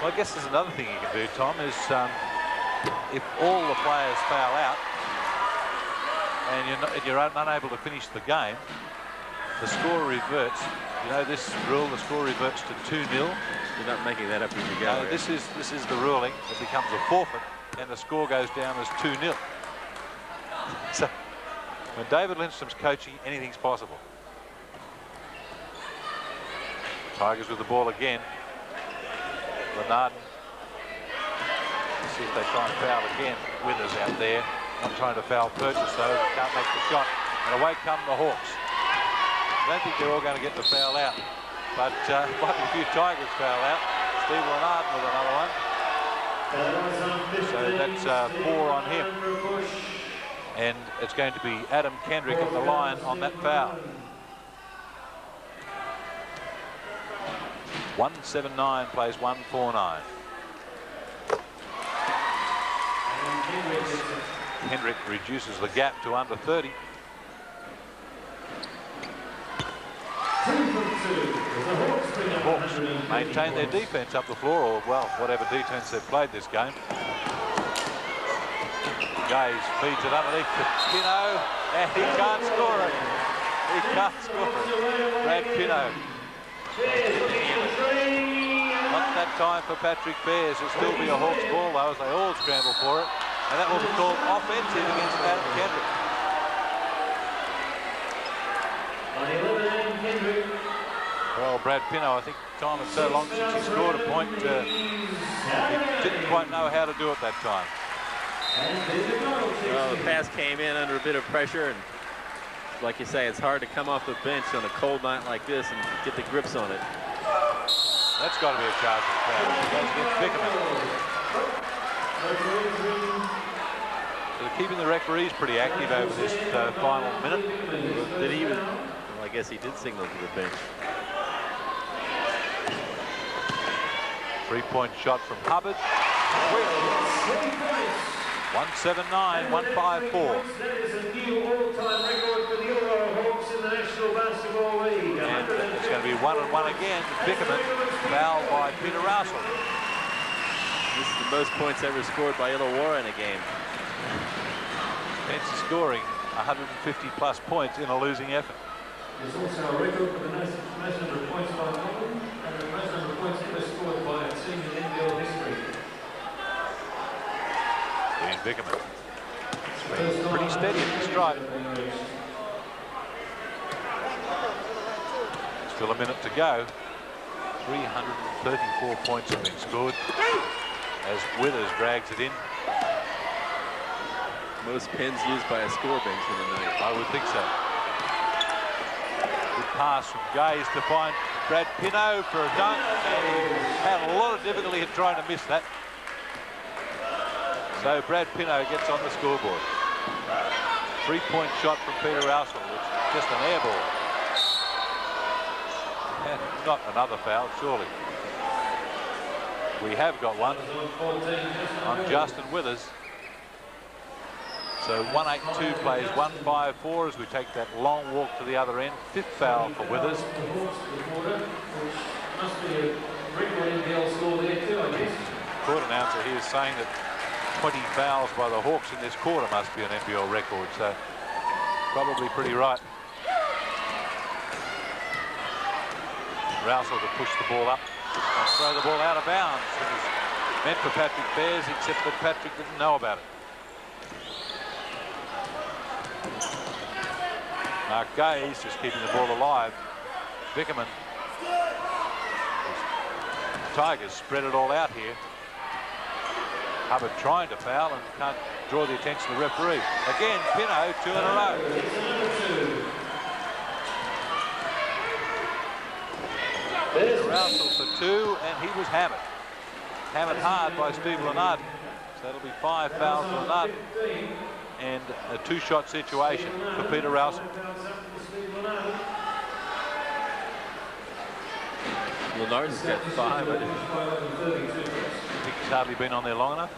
Well, I guess there's another thing you can do, Tom, is if all the players foul out and you're unable to finish the game, the score reverts. You know this rule, the score reverts to 2-0. You're not making that up as you go. No, this is the ruling. It becomes a forfeit and the score goes down as 2-0. So when David Lindstrom's coaching, anything's possible. Tigers with the ball again. Lenarden. See if they try and foul again. Withers out there. Not trying to foul Purchase though. Can't make the shot. And away come the Hawks. I don't think they're all going to get the foul out. But might be a few Tigers foul out. Steve Lenarden with another one. So that's 4 on him. And it's going to be Adam Kendrick at the line on that foul. 179 plays 149. Kendrick reduces the gap to under 30. The Hawks maintain their defense up the floor, or well, whatever defense they've played this game. Gaze feeds it underneath to Pino, and he can't score it. He can't score it. Brad Pino. Not that time for Patrick Bears. It'll still be a Hawks ball though, as they all scramble for it. And that will be called offensive against Adam Kendrick. Well, Brad Pino, I think time is so long since he scored a point, he didn't quite know how to do it that time. Well, the pass came in under a bit of pressure, and like you say, it's hard to come off the bench on a cold night like this and get the grips on it. That's got to be a charge for the foul. It goes against Bickerman. So they're keeping the referees pretty active over this final minute. Did he even? Well, I guess he did signal to the bench. 3-point shot from Hubbard. 179, 154. That is a new all-time record for the Illawarra Hawks in the National Basketball League. And it's going to be 1-1 again. Bickerman fouled by Peter Russell. This is the most points ever scored by Illawarra in a game. It's scoring 150+ points in a losing effort. There's also a record for the most number of points by Melbourne and the most number of points ever scored by a team in NBL history. Ian Bickerman. It's been pretty steady at the stripe. Still a minute to go. 334 points have been scored as Withers drags it in. Most pins used by a score benchman tonight. I would think so. Good pass from Gaze to find Brad Pino for a dunk, and he had a lot of difficulty in trying to miss that. So Brad Pino gets on the scoreboard. 3-point shot from Peter Russell, which is just an air ball. And not another foul, surely. We have got one on Justin Withers. So 182 plays 154 as we take that long walk to the other end. 5th foul for Withers. Court announcer here is saying that 20 fouls by the Hawks in this quarter must be an NBL record, so probably pretty right. Rousel to push the ball up and throw the ball out of bounds. It was meant for Patrick Bears, except that Patrick didn't know about it. Mark Gaze just keeping the ball alive. Bickerman. Tigers spread it all out here. Hubbard trying to foul and can't draw the attention of the referee. Again, Pino, 2 in a row. Rousel for 2, and he was hammered. Hammered hard by Steve Lennard. So that'll be 5 fouls for Lennard and a 2-shot situation for Peter Rousel. Lennard's got 5. I think he's hardly been on there long enough.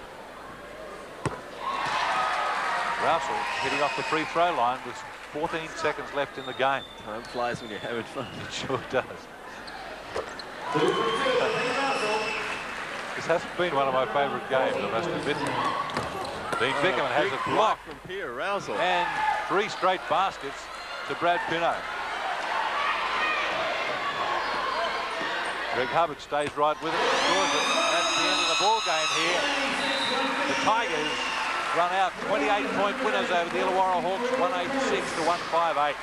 Rousel hitting off the free throw line with 14 seconds left in the game. Time flies when you're having fun. It sure does. This hasn't been one of my favourite games, I must admit. Dean Bickerman has it blocked from Peter Rousel. and 3 straight baskets to Brad Pino. Greg Hubbard stays right with it, scores it. That's the end of the ball game here. The Tigers run out 28-point winners over the Illawarra Hawks, 186 to 158.